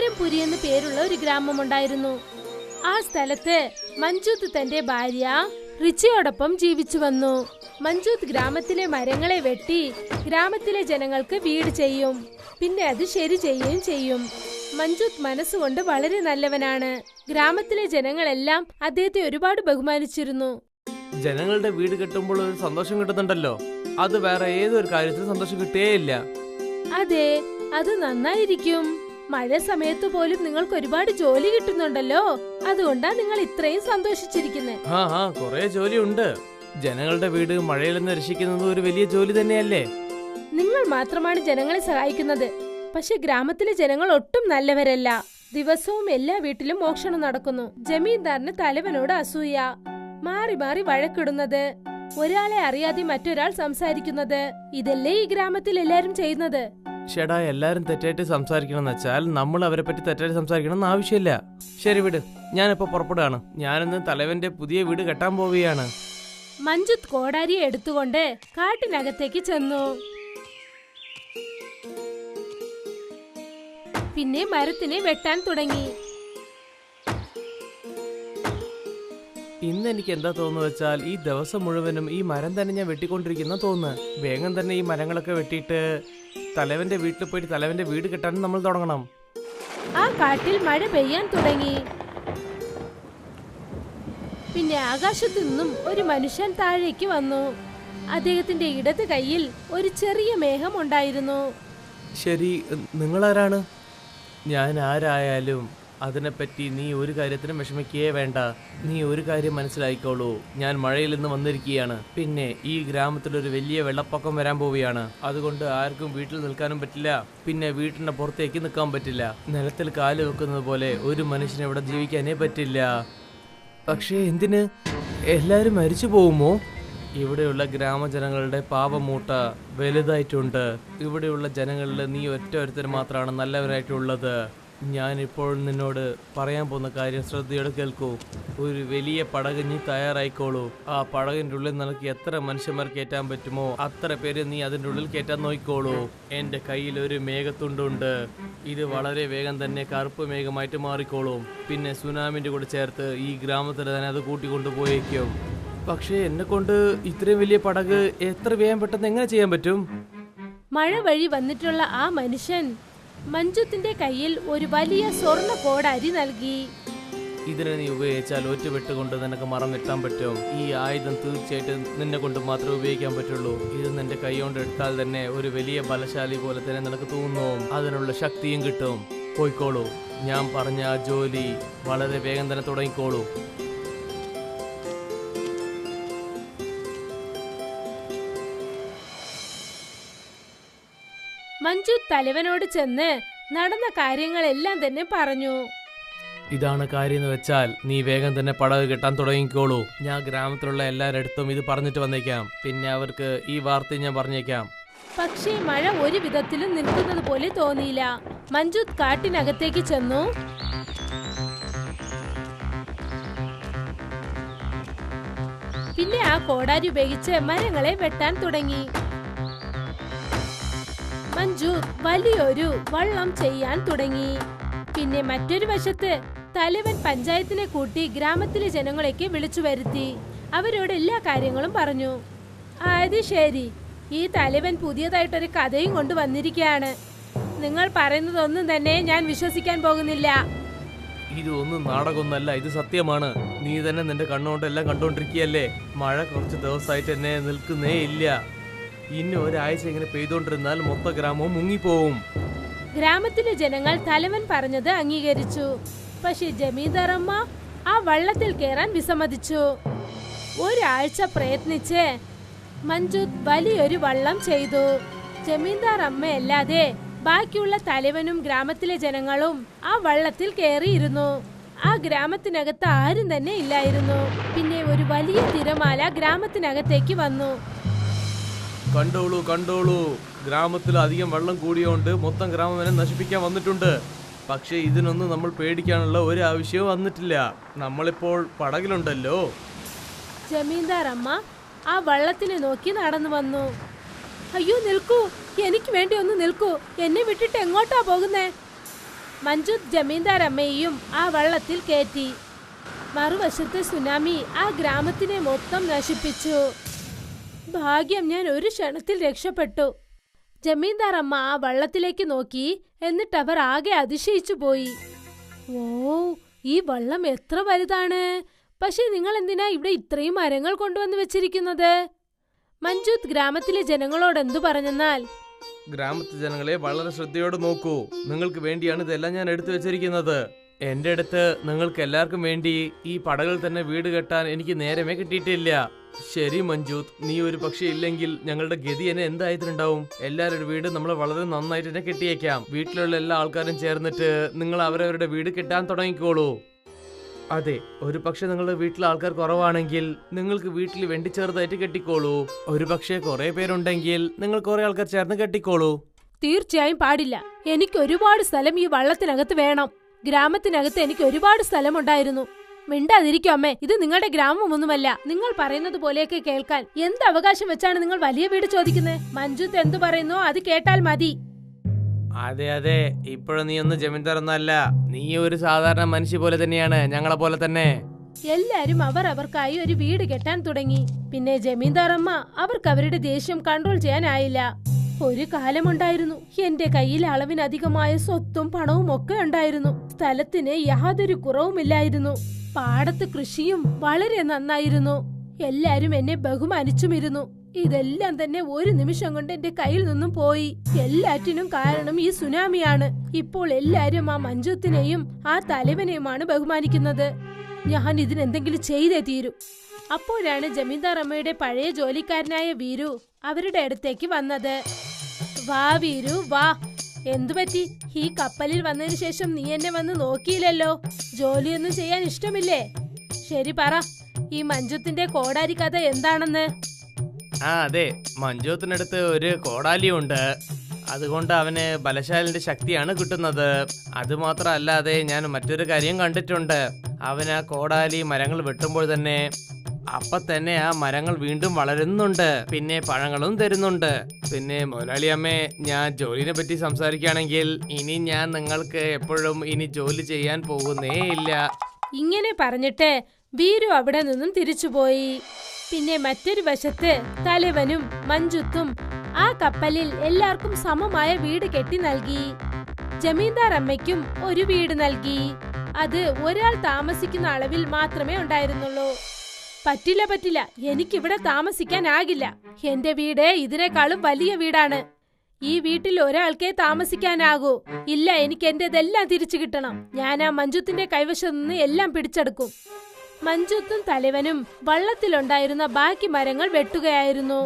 ആരംപുരി എന്ന് പേരുള്ള ഒരു ഗ്രാമമുണ്ടായിരുന്നു. ആ സ്ഥലത്ത് മഞ്ജുത്ത് തന്റെ ഭാര്യ റിച്ചിയോടൊപ്പം ജീവിച്ചു വന്നു. മഞ്ജുത്ത് ഗ്രാമത്തിലെ മരങ്ങളെ വെട്ടി ഗ്രാമത്തിലെ ജനങ്ങൾക്ക് വീട് ചെയ്യും, പിന്നെ അത് ശരി ചെയ്യുകയും ചെയ്യും. മഞ്ജുത്ത് മനസ്സുകൊണ്ട് വളരെ നല്ലവനാണ്. ഗ്രാമത്തിലെ ജനങ്ങളെല്ലാം അദ്ദേഹത്തെ ഒരുപാട് ബഹുമാനിച്ചിരുന്നു. ജനങ്ങളുടെ വീട് കെട്ടുമ്പോൾ ഒരു സന്തോഷം കിട്ടുന്നുണ്ടല്ലോ, അത് വേറെ ഏതൊരു കാര്യത്തിലും സന്തോഷം കിട്ടുകയില്ല. അതെ, അത് നന്നായിരിക്കും. മഴ സമയത്ത് പോലും നിങ്ങൾക്ക് ഒരുപാട് ജോലി കിട്ടുന്നുണ്ടല്ലോ, അതുകൊണ്ടാ നിങ്ങൾ ഇത്രയും സന്തോഷിച്ചിരിക്കുന്നത്. കുറെ ജോലിയുണ്ട്. ജനങ്ങളുടെ വീട് മഴയിൽ നിന്ന് രക്ഷിക്കുന്നത് ഒരു വലിയ ജോലി തന്നെയല്ലേ. നിങ്ങൾ മാത്രമാണ് ജനങ്ങളെ സഹായിക്കുന്നത്, പക്ഷെ ഗ്രാമത്തിലെ ജനങ്ങൾ ഒട്ടും നല്ലവരല്ല. ദിവസവും എല്ലാ വീട്ടിലും മോഷണം നടക്കുന്നു. ജമീന്ദാറിന് തലവനോട് അസൂയ, മാറി മാറി വഴക്കിടുന്നത്, ഒരാളെ അറിയാതെ മറ്റൊരാൾ സംസാരിക്കുന്നത്, ഇതല്ലേ ഈ ഗ്രാമത്തിൽ എല്ലാരും ചെയ്യുന്നത്. ചേട്ടാ, എല്ലാരും തെറ്റായിട്ട് സംസാരിക്കണം വെച്ചാൽ നമ്മൾ അവരെ പറ്റി തെറ്റായിട്ട് സംസാരിക്കണം എന്ന് ആവശ്യമില്ല. ശരി വിട്, ഞാനിപ്പോ പുറപ്പെടുകയാണ്. ഞാനിന്ന് തലവന്റെ പുതിയ വീട് കെട്ടാൻ പോവുകയാണ്. മഞ്ജുത്ത് കോടാരിയെ എടുത്തുകൊണ്ട് കാട്ടിനകത്തേക്ക് ചെന്നു. പിന്നെ മരത്തിനെ വെട്ടാൻ തുടങ്ങി. ഇന്ന് എനിക്ക് എന്താ തോന്നുന്നു വെച്ചാൽ ഈ ദിവസം മുഴുവനും ഈ മരം തന്നെ ഞാൻ വെട്ടിക്കൊണ്ടിരിക്കുന്ന തോന്നുന്നു. വേഗം തന്നെ ഈ മരങ്ങളൊക്കെ വെട്ടിയിട്ട് തലവന്റെ വീട്ടിൽ പോയിട്ട് തലവന്റെ വീട് കെട്ടാൻ നമ്മൾ തുടങ്ങണം. ആ കാട്ടിൽ മഴ പെയ്യാൻ തുടങ്ങി. പിന്നെ ആകാശത്തു നിന്നും ഒരു മനുഷ്യൻ താഴേക്ക് വന്നു. അദ്ദേഹത്തിന്റെ ഇടത് കൈയിൽ ഒരു ചെറിയ മേഘം ഉണ്ടായിരുന്നു. ശരി, നിങ്ങളാരാണ്? ഞാൻ ആരായാലും അതിനെപ്പറ്റി നീ ഒരു കാര്യത്തിനും വിഷമിക്കുകയേ വേണ്ട. നീ ഒരു കാര്യം മനസ്സിലായിക്കോളൂ, ഞാൻ മഴയിൽ നിന്ന് വന്നിരിക്കുകയാണ്. പിന്നെ ഈ ഗ്രാമത്തിലൊരു വലിയ വെള്ളപ്പൊക്കം വരാൻ പോവുകയാണ്. അതുകൊണ്ട് ആർക്കും വീട്ടിൽ നിൽക്കാനും പറ്റില്ല, പിന്നെ വീട്ടിന്റെ പുറത്തേക്ക് നിൽക്കാൻ പറ്റില്ല. നിലത്തിൽ കാല് വെക്കുന്നത് പോലെ ഒരു മനുഷ്യന് ഇവിടെ ജീവിക്കാനേ പറ്റില്ല. പക്ഷേ എന്തിന്? എല്ലാവരും മരിച്ചു പോകുമോ? ഇവിടെയുള്ള ഗ്രാമജനങ്ങളുടെ പാപമൂട്ട വലുതായിട്ടുണ്ട്. ഇവിടെയുള്ള ജനങ്ങളിൽ നീ ഒറ്റ മാത്രമാണ് നല്ലവരായിട്ടുള്ളത്. ഞാനിപ്പോൾ നിന്നോട് പറയാൻ പോകുന്ന കാര്യം ശ്രദ്ധയോടെ കേൾക്കൂ. ഒരു വലിയ പടക് നീ തയ്യാറായിക്കോളൂ. ആ പടകിൻ്റെ ഉള്ളിൽ നിനക്ക് എത്ര മനുഷ്യന്മാർ കയറ്റാൻ പറ്റുമോ അത്ര പേര് നീ അതിൻ്റെ ഉള്ളിൽ കയറ്റാൻ നോക്കിക്കോളൂ. എൻ്റെ കയ്യിൽ ഒരു മേഘത്തുണ്ടുണ്ട്. ഇത് വളരെ വേഗം തന്നെ കറുപ്പ് മേഘമായിട്ട് മാറിക്കോളും. പിന്നെ സുനാമിൻ്റെ കൂടെ ചേർത്ത് ഈ ഗ്രാമത്തിൽ തന്നെ അത് കൂട്ടിക്കൊണ്ടുപോയേക്കും. പക്ഷേ എന്നെ കൊണ്ട് ഇത്രയും വലിയ പടക് എത്ര വേഗം പെട്ടെന്ന് എങ്ങനെ ചെയ്യാൻ പറ്റും? മഴ വഴി വന്നിട്ടുള്ള ആ മനുഷ്യൻ മഞ്ജുത്തിന്റെ കയ്യിൽ ഒരു വലിയ സ്വർണ്ണ കോടാരി നൽകി. ഇതിനെ നീ ഉപയോഗിച്ചാൽ ഒറ്റ വെട്ടുകൊണ്ട് നിനക്ക് മരം വെട്ടാൻ പറ്റും. ഈ ആയുധം തീർച്ചയായിട്ടും നിന്നെ കൊണ്ട് മാത്രമേ ഉപയോഗിക്കാൻ പറ്റുള്ളൂ. ഇത് നിന്റെ കൈ കൊണ്ട് എടുത്താൽ തന്നെ ഒരു വലിയ ബലശാലി പോലെ തന്നെ നിനക്ക് തോന്നും. അതിനുള്ള ശക്തിയും കിട്ടും. പോയിക്കോളൂ, ഞാൻ പറഞ്ഞ ആ ജോലി വളരെ വേഗം തന്നെ തുടങ്ങിക്കോളൂ. മഞ്ജു തലവനോട് ചെന്ന് നടന്ന കാര്യങ്ങളെല്ലാം തന്നെ പറഞ്ഞു. ഇതാണ് കാര്യം എന്ന് വെച്ചാൽ നീ വേഗം തന്നെ പടക് കെട്ടാൻ തുടങ്ങിക്കോളൂ. ഞാൻ ഗ്രാമത്തിലുള്ള എല്ലാവരടുത്തും ഇത് പറഞ്ഞിട്ട് വന്നേക്കാം. പിന്നെ അവർക്ക് ഈ വാർത്ത ഞാൻ പറഞ്ഞേക്കാം. പക്ഷേ മഴ ഒരു വിധത്തിലും നിൽക്കുന്നത് പോലെ തോന്നിയില്ല. മഞ്ജു കാട്ടിനകത്തേക്ക് ചെന്നു. പിന്നെ ആ കോടാരി ഉപയോഗിച്ച് മരങ്ങളെ വെട്ടാൻ തുടങ്ങി. മഞ്ജു വലിയൊരു വള്ളം ചെയ്യാൻ തുടങ്ങി. പിന്നെ മറ്റൊരു വശത്ത് തലവൻ പഞ്ചായത്തിനെ കൂട്ടി ഗ്രാമത്തിലെ ജനങ്ങളെയൊക്കെ വിളിച്ചു വരുത്തി. അവരോട് എല്ലാ കാര്യങ്ങളും പറഞ്ഞു. അത് ശരി, ഈ തലവൻ പുതിയതായിട്ടൊരു കഥയും കൊണ്ട് വന്നിരിക്കുകയാണ്. നിങ്ങൾ പറയുന്നതൊന്നും തന്നെ ഞാൻ വിശ്വസിക്കാൻ പോകുന്നില്ല. ഇതൊന്നും നാടകമൊന്നല്ല, ഇത് സത്യമാണ്. നീ തന്നെ നിന്റെ കണ്ണുകൊണ്ട് എല്ലാം കണ്ടോണ്ടിരിക്കുകയല്ലേ. മഴ കുറച്ച് ദിവസമായിട്ട് എന്നെ നിൽക്കുന്നേ ഇല്ല. ഇനി ഒരാഴ്ച ഇങ്ങനെ പെയ്തോണ്ടിരുന്നാൽ മൊത്ത ഗ്രാമവും മുങ്ങിപ്പോവും. ഗ്രാമത്തിലെ ജനങ്ങൾ തലവൻ പറഞ്ഞത് അംഗീകരിച്ചു. പക്ഷെ ജമീന്ദാറമ്മ ആ വള്ളത്തിൽ കയറാൻ വിസമ്മതിച്ചു. ഒരാഴ്ച പ്രയത്നിച്ച് മഞ്ജു വലിയൊരു വള്ളം ചെയ്തു. ജമീന്ദാർ അമ്മയല്ലാതെ ബാക്കിയുള്ള തലവനും ഗ്രാമത്തിലെ ജനങ്ങളും ആ വള്ളത്തിൽ കയറിയിരുന്നു. ആ ഗ്രാമത്തിനകത്ത് ആരും തന്നെ ഇല്ലായിരുന്നു. പിന്നെ ഒരു വലിയ തിരമാല ഗ്രാമത്തിനകത്തേക്ക് വന്നു. കണ്ടോളൂ കണ്ടോളൂ, ഗ്രാമത്തിൽ അധികം വെള്ളം കൂടിയോണ്ട് മൊത്തം ഗ്രാമം വരെ നശിപ്പിക്കാൻ വന്നിട്ടുണ്ട്. പക്ഷെ ഇതിനൊന്നും നമ്മൾ പേടിക്കാനുള്ള ഒരു ആവശ്യവും വന്നിട്ടില്ല. നമ്മളിപ്പോൾ പടകിലുണ്ടല്ലോ. ജമീന്ദാർ അമ്മ ആ വള്ളത്തിനെ നോക്കി നടന്നു വന്നു. അയ്യോ നിൽക്കൂ, എനിക്ക് വേണ്ടി ഒന്ന് നിൽക്കൂ. എന്നെ വിട്ടിട്ട് എങ്ങോട്ടാ പോകുന്നേ? മഞ്ജുത്ത് ജമീന്ദാർ അമ്മയെയും ആ വള്ളത്തിൽ കയറ്റി. മറുവശത്തെ സുനാമി ആ ഗ്രാമത്തിനെ മൊത്തം നശിപ്പിച്ചു. ഭാഗ്യം, ഞാൻ ഒരു ക്ഷണത്തിൽ രക്ഷപ്പെട്ടു. ജമീന്ദാർ അമ്മ ആ വള്ളത്തിലേക്ക് നോക്കി. എന്നിട്ട് അവർ ആകെ അതിശയിച്ചു പോയി. ഓ, ഈ വള്ളം എത്ര വലുതാണ്! പക്ഷെ നിങ്ങൾ എന്തിനാ ഇവിടെ ഇത്രയും മരങ്ങൾ കൊണ്ടുവന്ന് വെച്ചിരിക്കുന്നത്? മഞ്ജുത്ത് ഗ്രാമത്തിലെ ജനങ്ങളോട് എന്തു പറഞ്ഞെന്നാൽ, ഗ്രാമത്തിലെ ജനങ്ങളെ വളരെ ശ്രദ്ധയോടെ നോക്കൂ. നിങ്ങൾക്ക് വേണ്ടിയാണ് ഇതെല്ലാം ഞാൻ എടുത്തു വെച്ചിരിക്കുന്നത്. എന്റെ അടുത്ത് നിങ്ങൾക്ക് എല്ലാവർക്കും വേണ്ടി ഈ പടകൾ തന്നെ വീട് കെട്ടാൻ എനിക്ക് നേരമേ കിട്ടിയിട്ടില്ല. ശരി മഞ്ജുത്ത്, നീ ഒരു പക്ഷേ ഇല്ലെങ്കിൽ ഞങ്ങളുടെ ഗതി എന്നെ എന്തായിട്ടുണ്ടാവും. എല്ലാവരുടെ വീട് നമ്മൾ വളരെ നന്നായിട്ട് തന്നെ കെട്ടിയേക്കാം. വീട്ടിലുള്ള എല്ലാ ആൾക്കാരും ചേർന്നിട്ട് നിങ്ങൾ അവരവരുടെ വീട് കെട്ടാൻ തുടങ്ങിക്കോളൂ. അതെ, ഒരു പക്ഷെ നിങ്ങളുടെ വീട്ടിലെ ആൾക്കാർ കുറവാണെങ്കിൽ നിങ്ങൾക്ക് വീട്ടിൽ വേണ്ടി ചെറുതായിട്ട് കെട്ടിക്കോളൂ. ഒരു പക്ഷേ കുറെ പേരുണ്ടെങ്കിൽ നിങ്ങൾ കുറെ ആൾക്കാർ ചേർന്ന് കെട്ടിക്കോളൂ. തീർച്ചയായും പാടില്ല. എനിക്ക് ഒരുപാട് സ്ഥലം ഈ വള്ളത്തിനകത്ത് വേണം. ഗ്രാമത്തിനകത്ത് എനിക്ക് ഒരുപാട് സ്ഥലമുണ്ടായിരുന്നു. മിണ്ടാതിരിക്കും അമ്മേ, ഇത് നിങ്ങളുടെ ഗ്രാമമൊന്നുമല്ല. നിങ്ങൾ പറയുന്നത് പോലെയൊക്കെ കേൾക്കാൻ എന്ത് അവകാശം വെച്ചാണ് നിങ്ങൾ വലിയ വീട് ചോദിക്കുന്നത്? മഞ്ജുത്ത് എന്തു പറയുന്നോ അത് കേട്ടാൽ മതി. അതെ അതെ, ഇപ്പോഴും നീ ഒന്നും ജമീന്ദാർ ഒന്നല്ല. നീ ഒരു സാധാരണ മനുഷ്യ പോലെ തന്നെയാണ്, ഞങ്ങളെ പോലെ തന്നെ. എല്ലാരും അവർക്കായി ഒരു വീട് കെട്ടാൻ തുടങ്ങി. പിന്നെ ജമീന്ദാർ അമ്മ അവർക്ക് അവരുടെ ദേഷ്യം കൺട്രോൾ ചെയ്യാനായില്ല. ഒരു കാലമുണ്ടായിരുന്നു, എന്റെ കയ്യിൽ അളവിനധികമായ സ്വത്തും പണവും ഒക്കെ ഉണ്ടായിരുന്നു. സ്ഥലത്തിന് യാതൊരു കുറവുമില്ലായിരുന്നു. പാടത്ത് കൃഷിയും വളരെ നന്നായിരുന്നു. എല്ലാരും എന്നെ ബഹുമാനിച്ചുമിരുന്നു. ഇതെല്ലാം തന്നെ ഒരു നിമിഷം കൊണ്ട് എന്റെ കയ്യിൽ നിന്നും പോയി. എല്ലാറ്റിനും കാരണം ഈ സുനാമിയാണ്. ഇപ്പോൾ എല്ലാരും ആ മഞ്ജുത്തിനെയും ആ തലവനെയുമാണ് ബഹുമാനിക്കുന്നത്. ഞാൻ ഇതിനെന്തെങ്കിലും ചെയ്തേ തീരൂ. അപ്പോഴാണ് ജമീന്ദാർ അമ്മയുടെ പഴയ ജോലിക്കാരനായ വീരു അവരുടെ അടുത്തേക്ക് വന്നത്. വാ വീരു, വാ. എന്തുപറ്റി? ഈ കപ്പലിൽ വന്നതിന് ശേഷം നീ എന്നെ വന്ന് നോക്കിയില്ലല്ലോ. ജോലിയൊന്നും ചെയ്യാൻ ഇഷ്ടമില്ലേ? ശരി പറ, ഈ മഞ്ജുത്തിന്റെ കോടാരി കഥ എന്താണെന്ന്. അതെ, മഞ്ജുത്തിനടുത്ത് ഒരു കോടാലിയുണ്ട്. അതുകൊണ്ട് അവന് ബലശാലിന്റെ ശക്തിയാണ് കിട്ടുന്നത്. അതുമാത്രമല്ലാതെ ഞാൻ മറ്റൊരു കാര്യം കണ്ടിട്ടുണ്ട്. അവൻ ആ കോടാലി മരങ്ങൾ വെട്ടുമ്പോൾ തന്നെ അപ്പൊ തന്നെ ആ മരങ്ങൾ വീണ്ടും വളരുന്നുണ്ട്. പിന്നെ പഴങ്ങളും തരുന്നുണ്ട്. പിന്നെ മുതലാളി അമ്മേ, ഞാൻ ജോലിനെ പറ്റി സംസാരിക്കുകയാണെങ്കിൽ ഇനി ഞാൻ നിങ്ങൾക്ക് എപ്പോഴും ഇനി ജോലി ചെയ്യാൻ പോകുന്നേ ഇല്ല. ഇങ്ങനെ പറഞ്ഞിട്ട് വീരു അവിടെ നിന്നും തിരിച്ചുപോയി. പിന്നെ മറ്റൊരു വശത്ത് തലവനും മഞ്ജുത്തും ആ കപ്പലിൽ എല്ലാവർക്കും സമമായ വീട് കെട്ടി നൽകി. ജമീന്ദാർ അമ്മയ്ക്കും ഒരു വീട് നൽകി. അത് ഒരാൾ താമസിക്കുന്ന അളവിൽ മാത്രമേ ഉണ്ടായിരുന്നുള്ളൂ. പറ്റില്ല, എനിക്കിവിടെ താമസിക്കാനാകില്ല. എന്റെ വീട് ഇതിനേക്കാളും വലിയ വീടാണ്. ഈ വീട്ടിൽ ഒരാൾക്കേ താമസിക്കാനാകൂ. ഇല്ല, എനിക്ക് എന്റേതെല്ലാം തിരിച്ചു കിട്ടണം. ഞാൻ ആ മഞ്ജുത്തിന്റെ കൈവശം നിന്ന് എല്ലാം പിടിച്ചെടുക്കും. മഞ്ജുത്തും തലവനും വള്ളത്തിലുണ്ടായിരുന്ന ബാക്കി മരങ്ങൾ വെട്ടുകയായിരുന്നു.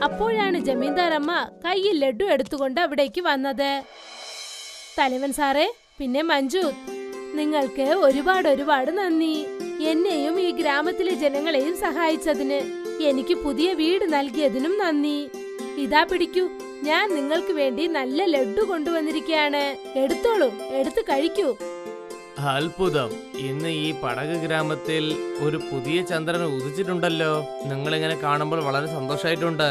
അപ്പോഴാണ് ജമീന്ദാർ അമ്മ കയ്യിൽ ലഡു എടുത്തുകൊണ്ട് അവിടേക്ക് വന്നത്. തലവൻ സാറേ, പിന്നെ മഞ്ജുത്ത്, നിങ്ങൾക്ക് ഒരുപാട് നന്ദി. എന്നെയും ഈ ഗ്രാമത്തിലെ ജനങ്ങളെയും സഹായിച്ചതിന്, എനിക്ക് പുതിയ വീട് നൽകിയതിനും നന്ദി. ഇതാ പിടിക്കൂ, ഞാൻ നിങ്ങൾക്ക് വേണ്ടി നല്ല ലഡു കൊണ്ടുവന്നിരിക്കുകയാണ്. എടുത്തോളൂ, എടുത്ത് കഴിക്കൂ. അത്ഭുതം! ഇന്ന് ഈ പടക് ഗ്രാമത്തിൽ ഒരു പുതിയ ചന്ദ്രൻ ഉദിച്ചിട്ടുണ്ടല്ലോ. നിങ്ങളിങ്ങനെ കാണുമ്പോൾ വളരെ സന്തോഷമായിട്ടുണ്ട്.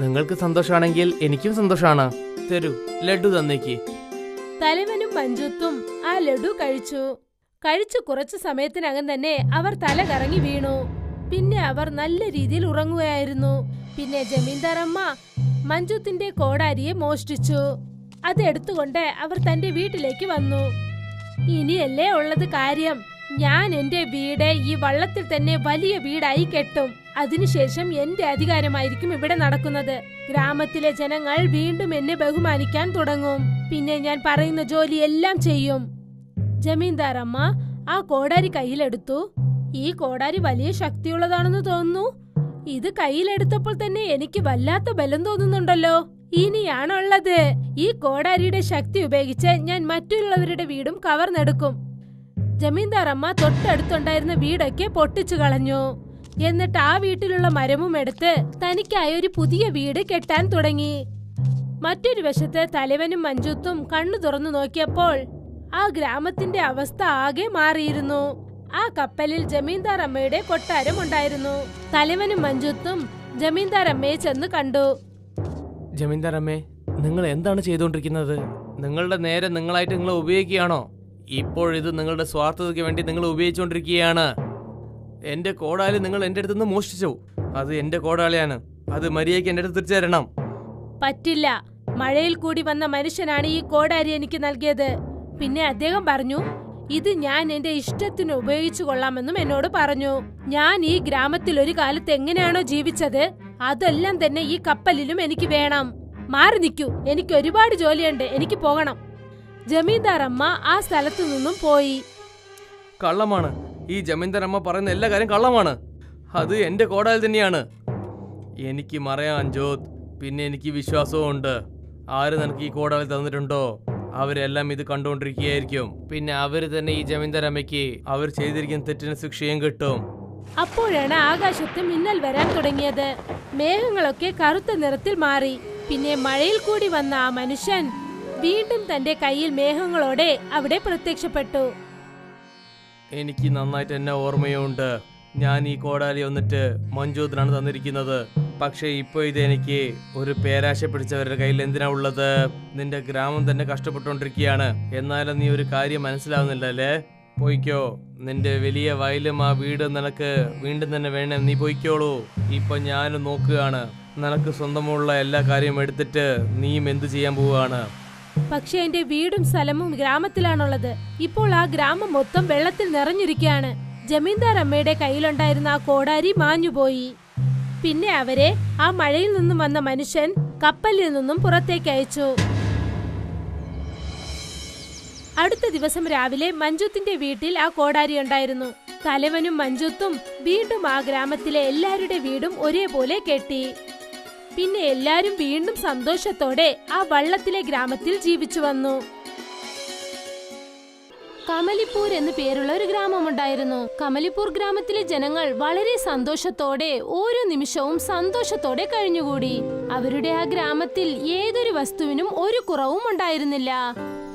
നിങ്ങൾക്ക് സന്തോഷമാണെങ്കിൽ എനിക്കും സന്തോഷമാണ്. തരൂ, ലഡു തന്നേക്ക്. തലവനും മഞ്ജുത്തും ആ ലഡു കഴിച്ചു കുറച്ചു സമയത്തിനകം തന്നെ അവർ തല കറങ്ങി വീണു. പിന്നെ അവർ നല്ല രീതിയിൽ ഉറങ്ങുകയായിരുന്നു. പിന്നെ ജമീന്ദാർ അമ്മ മഞ്ജുത്തിന്റെ കോടാരിയെ മോഷ്ടിച്ചു. അതെടുത്തുകൊണ്ട് അവർ തന്റെ വീട്ടിലേക്ക് വന്നു. ഇനിയല്ലേ ഉള്ളത് കാര്യം. ഞാൻ എന്റെ വീട് ഈ വള്ളത്തിൽ തന്നെ വലിയ വീടായി കെട്ടും. അതിനുശേഷം എന്റെ അധികാരമായിരിക്കും ഇവിടെ നടക്കുന്നത്. ഗ്രാമത്തിലെ ജനങ്ങൾ വീണ്ടും എന്നെ ബഹുമാനിക്കാൻ തുടങ്ങും. പിന്നെ ഞാൻ പറയുന്ന ജോലി എല്ലാം ചെയ്യും. ജമീന്ദാർ അമ്മ ആ കോടാരി കയ്യിലെടുത്തു. ഈ കോടാരി വലിയ ശക്തിയുള്ളതാണെന്ന് തോന്നുന്നു. ഇത് കയ്യിലെടുത്തപ്പോൾ തന്നെ എനിക്ക് വല്ലാത്ത ബലം തോന്നുന്നുണ്ടല്ലോ. ഇനിയാണുള്ളത്. ഈ കോടാരിയുടെ ശക്തി ഉപയോഗിച്ച് ഞാൻ മറ്റുള്ളവരുടെ വീടും കവർന്നെടുക്കും. ജമീന്ദാർ അമ്മ തൊട്ടടുത്തുണ്ടായിരുന്ന വീടൊക്കെ പൊട്ടിച്ചു കളഞ്ഞു. എന്നിട്ട് ആ വീട്ടിലുള്ള മരവും എടുത്ത് തനിക്കായി ഒരു പുതിയ വീട് കെട്ടാൻ തുടങ്ങി. മറ്റൊരു വശത്ത് തലവനും മഞ്ജുത്തും കണ്ണു തുറന്നു നോക്കിയപ്പോൾ ആ ഗ്രാമത്തിന്റെ അവസ്ഥ ആകെ മാറിയിരുന്നു. ആ കപ്പലിൽ ജമീന്ദാർ അമ്മയുടെ കൊട്ടാരം ഉണ്ടായിരുന്നു. തലവനും മഞ്ജുത്തും ജമീന്ദാർ അമ്മയെ ചെന്ന് കണ്ടു. ജമീന്ദാർ അമ്മേ, നിങ്ങൾ എന്താണ് ചെയ്തുകൊണ്ടിരിക്കുന്നത്? നിങ്ങളുടെ നേരെ നിങ്ങളായിട്ട് നിങ്ങൾ ഉപയോഗിക്കുകയാണോ? ഇപ്പോഴിത് നിങ്ങളുടെ സ്വാർത്ഥതയ്ക്ക് വേണ്ടി നിങ്ങൾ ഉപയോഗിച്ചുകൊണ്ടിരിക്കുകയാണ്. എന്റെ കോടാലി നിങ്ങൾ എന്റെ അടുത്ത് നിന്ന് മോഷ്ടിച്ചു. അത് എന്റെ കോടാലിയാണ്. അത് മര്യാദയ്ക്ക് എന്റെ അടുത്ത് തിരിച്ചു തരണം. പറ്റില്ല. മഴയിൽ കൂടി വന്ന മനുഷ്യനാണ് ഈ കോടാരി എനിക്ക് നൽകിയത്. പിന്നെ അദ്ദേഹം പറഞ്ഞു, ഇത് ഞാൻ എന്റെ ഇഷ്ടത്തിന് ഉപയോഗിച്ചു കൊള്ളാമെന്നും എന്നോട് പറഞ്ഞു. ഞാൻ ഈ ഗ്രാമത്തിൽ ഒരു കാലത്ത് എങ്ങനെയാണോ ജീവിച്ചത്, അതെല്ലാം തന്നെ ഈ കപ്പലിലും എനിക്ക് വേണം. മാറി നിൽക്കൂ, എനിക്ക് ഒരുപാട് ജോലിയുണ്ട്, എനിക്ക് പോകണം. ജമീന്ദാർ അമ്മ ആ സ്ഥലത്തു നിന്നും പോയി. കള്ളമാണ്. ഈ ജമീന്ദാർ അമ്മ പറയുന്ന എല്ലാ കാര്യം കള്ളമാണ്. അത് എന്റെ കോടാലി തന്നെയാണ്. എനിക്ക് മറയാൻ ജോത്. പിന്നെ എനിക്ക് വിശ്വാസവും ഉണ്ട്. ആര് നിനക്ക് ഈ കോടാലി തന്നിട്ടുണ്ടോ അവരെല്ലാം ഇത് കണ്ടുകൊണ്ടിരിക്കുകയായിരിക്കും. പിന്നെ അവര് തന്നെ ഈ ജമീന്ദാർ അമ്മയ്ക്ക് അവർ ചെയ്തിരിക്കുന്ന തെറ്റിന് ശിക്ഷയും കിട്ടും. അപ്പോഴാണ് ആകാശത്ത് മിന്നൽ വരാൻ തുടങ്ങിയത്. മേഘങ്ങളൊക്കെ കറുത്ത നിറത്തിൽ മാറി. പിന്നെ മഴയിൽ കൂടി വന്ന ആ മനുഷ്യൻ വീണ്ടും തന്റെ കയ്യിൽ മേഘങ്ങളോടെ അവിടെ പ്രത്യക്ഷപ്പെട്ടു. എനിക്ക് നന്നായിട്ട് എന്നെ ഓർമ്മയുണ്ട്. ഞാൻ ഈ കോടാലി വന്നിട്ട് മഞ്ജുത്തിനാണ് തന്നിരിക്കുന്നത്. പക്ഷെ ഇപ്പൊ ഇത് എനിക്ക് ഒരു പേരാശ പിടിച്ചവരുടെ കയ്യിൽ എന്തിനാ ഉള്ളത്? നിന്റെ ഗ്രാമം തന്നെ കഷ്ടപ്പെട്ടുകൊണ്ടിരിക്കുകയാണ്. എന്നാലും നീ ഒരു കാര്യം മനസ്സിലാവുന്നില്ലല്ലേ? പോയിക്കോ. നിന്റെ വലിയ വയലും ആ വീടും നിനക്ക് വീണ്ടും തന്നെ വേണം. നീ പോയിക്കോളൂ. ഇപ്പൊ ഞാനും നോക്കുകയാണ്. നിനക്ക് സ്വന്തമുള്ള എല്ലാ കാര്യവും എടുത്തിട്ട് നീയും എന്ത് ചെയ്യാൻ പോവുകയാണ്? പക്ഷെ എന്റെ വീടും സ്ഥലവും ഗ്രാമത്തിലാണുള്ളത്. ഇപ്പോൾ ആ ഗ്രാമം മൊത്തം വെള്ളത്തിൽ നിറഞ്ഞിരിക്കുകയാണ്. ജമീന്ദാർ അമ്മയുടെ കയ്യിലുണ്ടായിരുന്ന ആ കോടാരി മാഞ്ഞുപോയി. പിന്നെ അവരെ ആ മഴയിൽ നിന്നും വന്ന മനുഷ്യൻ കപ്പലിൽ നിന്നും പുറത്തേക്ക് അയച്ചു. അടുത്ത ദിവസം രാവിലെ മഞ്ജുത്തിന്റെ വീട്ടിൽ ആ കോടാരി ഉണ്ടായിരുന്നു. തലവനും മഞ്ജുത്തും വീണ്ടും ആ ഗ്രാമത്തിലെ എല്ലാവരുടെ വീടും ഒരേപോലെ കെട്ടി. പിന്നെ എല്ലാരും വീണ്ടും സന്തോഷത്തോടെ ആ വള്ളത്തിലെ ഗ്രാമത്തിൽ ജീവിച്ചു വന്നു. കമലിപ്പൂർ എന്ന് പേരുള്ള ഒരു ഗ്രാമമുണ്ടായിരുന്നു. കമലിപ്പൂർ ഗ്രാമത്തിലെ ജനങ്ങൾ വളരെ സന്തോഷത്തോടെ ഓരോ നിമിഷവും സന്തോഷത്തോടെ കഴിഞ്ഞുകൂടി. അവരുടെ ആ ഗ്രാമത്തിൽ ഏതൊരു വസ്തുവിനും ഒരു കുറവും ഉണ്ടായിരുന്നില്ല.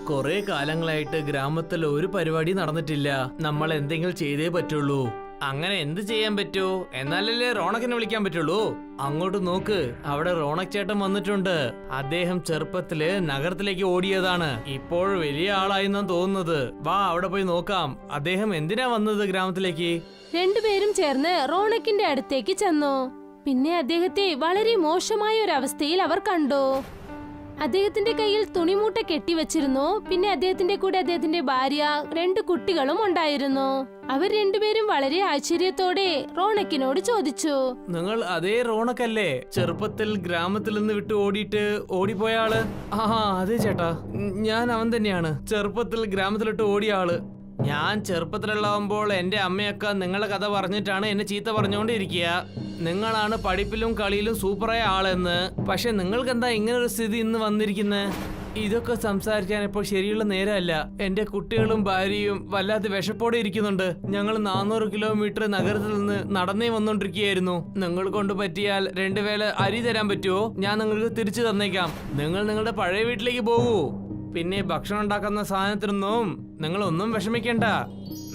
കുറെ കാലങ്ങളായിട്ട് ഗ്രാമത്തിൽ ഒരു പരിപാടി നടന്നിട്ടില്ല. നമ്മൾ എന്തെങ്കിലും ചെയ്തേ പറ്റുള്ളൂ. അങ്ങനെ എന്ത് ചെയ്യാൻ പറ്റൂ? എന്നാലല്ലേ റോണക്കിനെ വിളിക്കാൻ പറ്റുള്ളൂ. അങ്ങോട്ട് നോക്ക്, അവിടെ റോണക് ചേട്ടൻ വന്നിട്ടുണ്ട്. അദ്ദേഹം ചെറുപ്പത്തില് നഗരത്തിലേക്ക് ഓടിയതാണ്. ഇപ്പോൾ വലിയ ആളായിന്നാ തോന്നുന്നത്. വാ, അവിടെ പോയി നോക്കാം. അദ്ദേഹം എന്തിനാ വന്നത് ഗ്രാമത്തിലേക്ക്? രണ്ടുപേരും ചേർന്ന് റോണക്കിന്റെ അടുത്തേക്ക് ചെന്നു. പിന്നെ അദ്ദേഹത്തെ വളരെ മോശമായ ഒരു അവസ്ഥയിൽ അവർ കണ്ടു. അദ്ദേഹത്തിന്റെ കയ്യിൽ തുണിമൂട്ട കെട്ടിവെച്ചിരുന്നു. പിന്നെ അദ്ദേഹത്തിന്റെ കൂടെ അദ്ദേഹത്തിന്റെ ഭാര്യ 2 കുട്ടികളും ഉണ്ടായിരുന്നു. അവർ രണ്ടുപേരും വളരെ ആശ്ചര്യത്തോടെ റോണക്കിനോട് ചോദിച്ചു, നിങ്ങൾ അതേ റോണക്കല്ലേ ചെറുപ്പത്തിൽ ഗ്രാമത്തിൽ നിന്ന് വിട്ട് ഓടിയിട്ട് ഓടിപ്പോയ ആള്? ആ അതെ ചേട്ടാ, ഞാൻ അവൻ തന്നെയാണ്. ചെറുപ്പത്തിൽ ഗ്രാമത്തിലിട്ട് ഓടിയ ആള്. ഞാൻ ചെറുപ്പത്തിലുള്ളാവുമ്പോൾ എന്റെ അമ്മയൊക്കെ നിങ്ങളെ കഥ പറഞ്ഞിട്ടാണ് എന്നെ ചീത്ത പറഞ്ഞുകൊണ്ടിരിക്കുക. നിങ്ങളാണ് പഠിപ്പിലും കളിയിലും സൂപ്പറായ ആളെന്ന്. പക്ഷെ നിങ്ങൾക്ക് എന്താ ഇങ്ങനെ ഒരു സ്ഥിതി ഇന്ന് വന്നിരിക്കുന്നത്? ഇതൊക്കെ സംസാരിക്കാൻ ഇപ്പോൾ ശരിയുള്ള നേരമല്ല. എന്റെ കുട്ടികളും ഭാര്യയും വല്ലാത്ത വിശപ്പോടെ ഇരിക്കുന്നുണ്ട്. ഞങ്ങൾ 400 കിലോമീറ്റർ നഗരത്തിൽ നിന്ന് നടന്നേ വന്നോണ്ടിരിക്കുകയായിരുന്നു. നിങ്ങൾ കൊണ്ട് പറ്റിയാൽ 2 വേള അരി തരാൻ പറ്റുമോ? ഞാൻ നിങ്ങൾക്ക് തിരിച്ചു തന്നേക്കാം. നിങ്ങൾ നിങ്ങളുടെ പഴയ വീട്ടിലേക്ക് പോകൂ. പിന്നെ ഭക്ഷണം ഉണ്ടാക്കുന്ന സാധനത്തിനൊന്നും നിങ്ങളൊന്നും വിഷമിക്കണ്ട.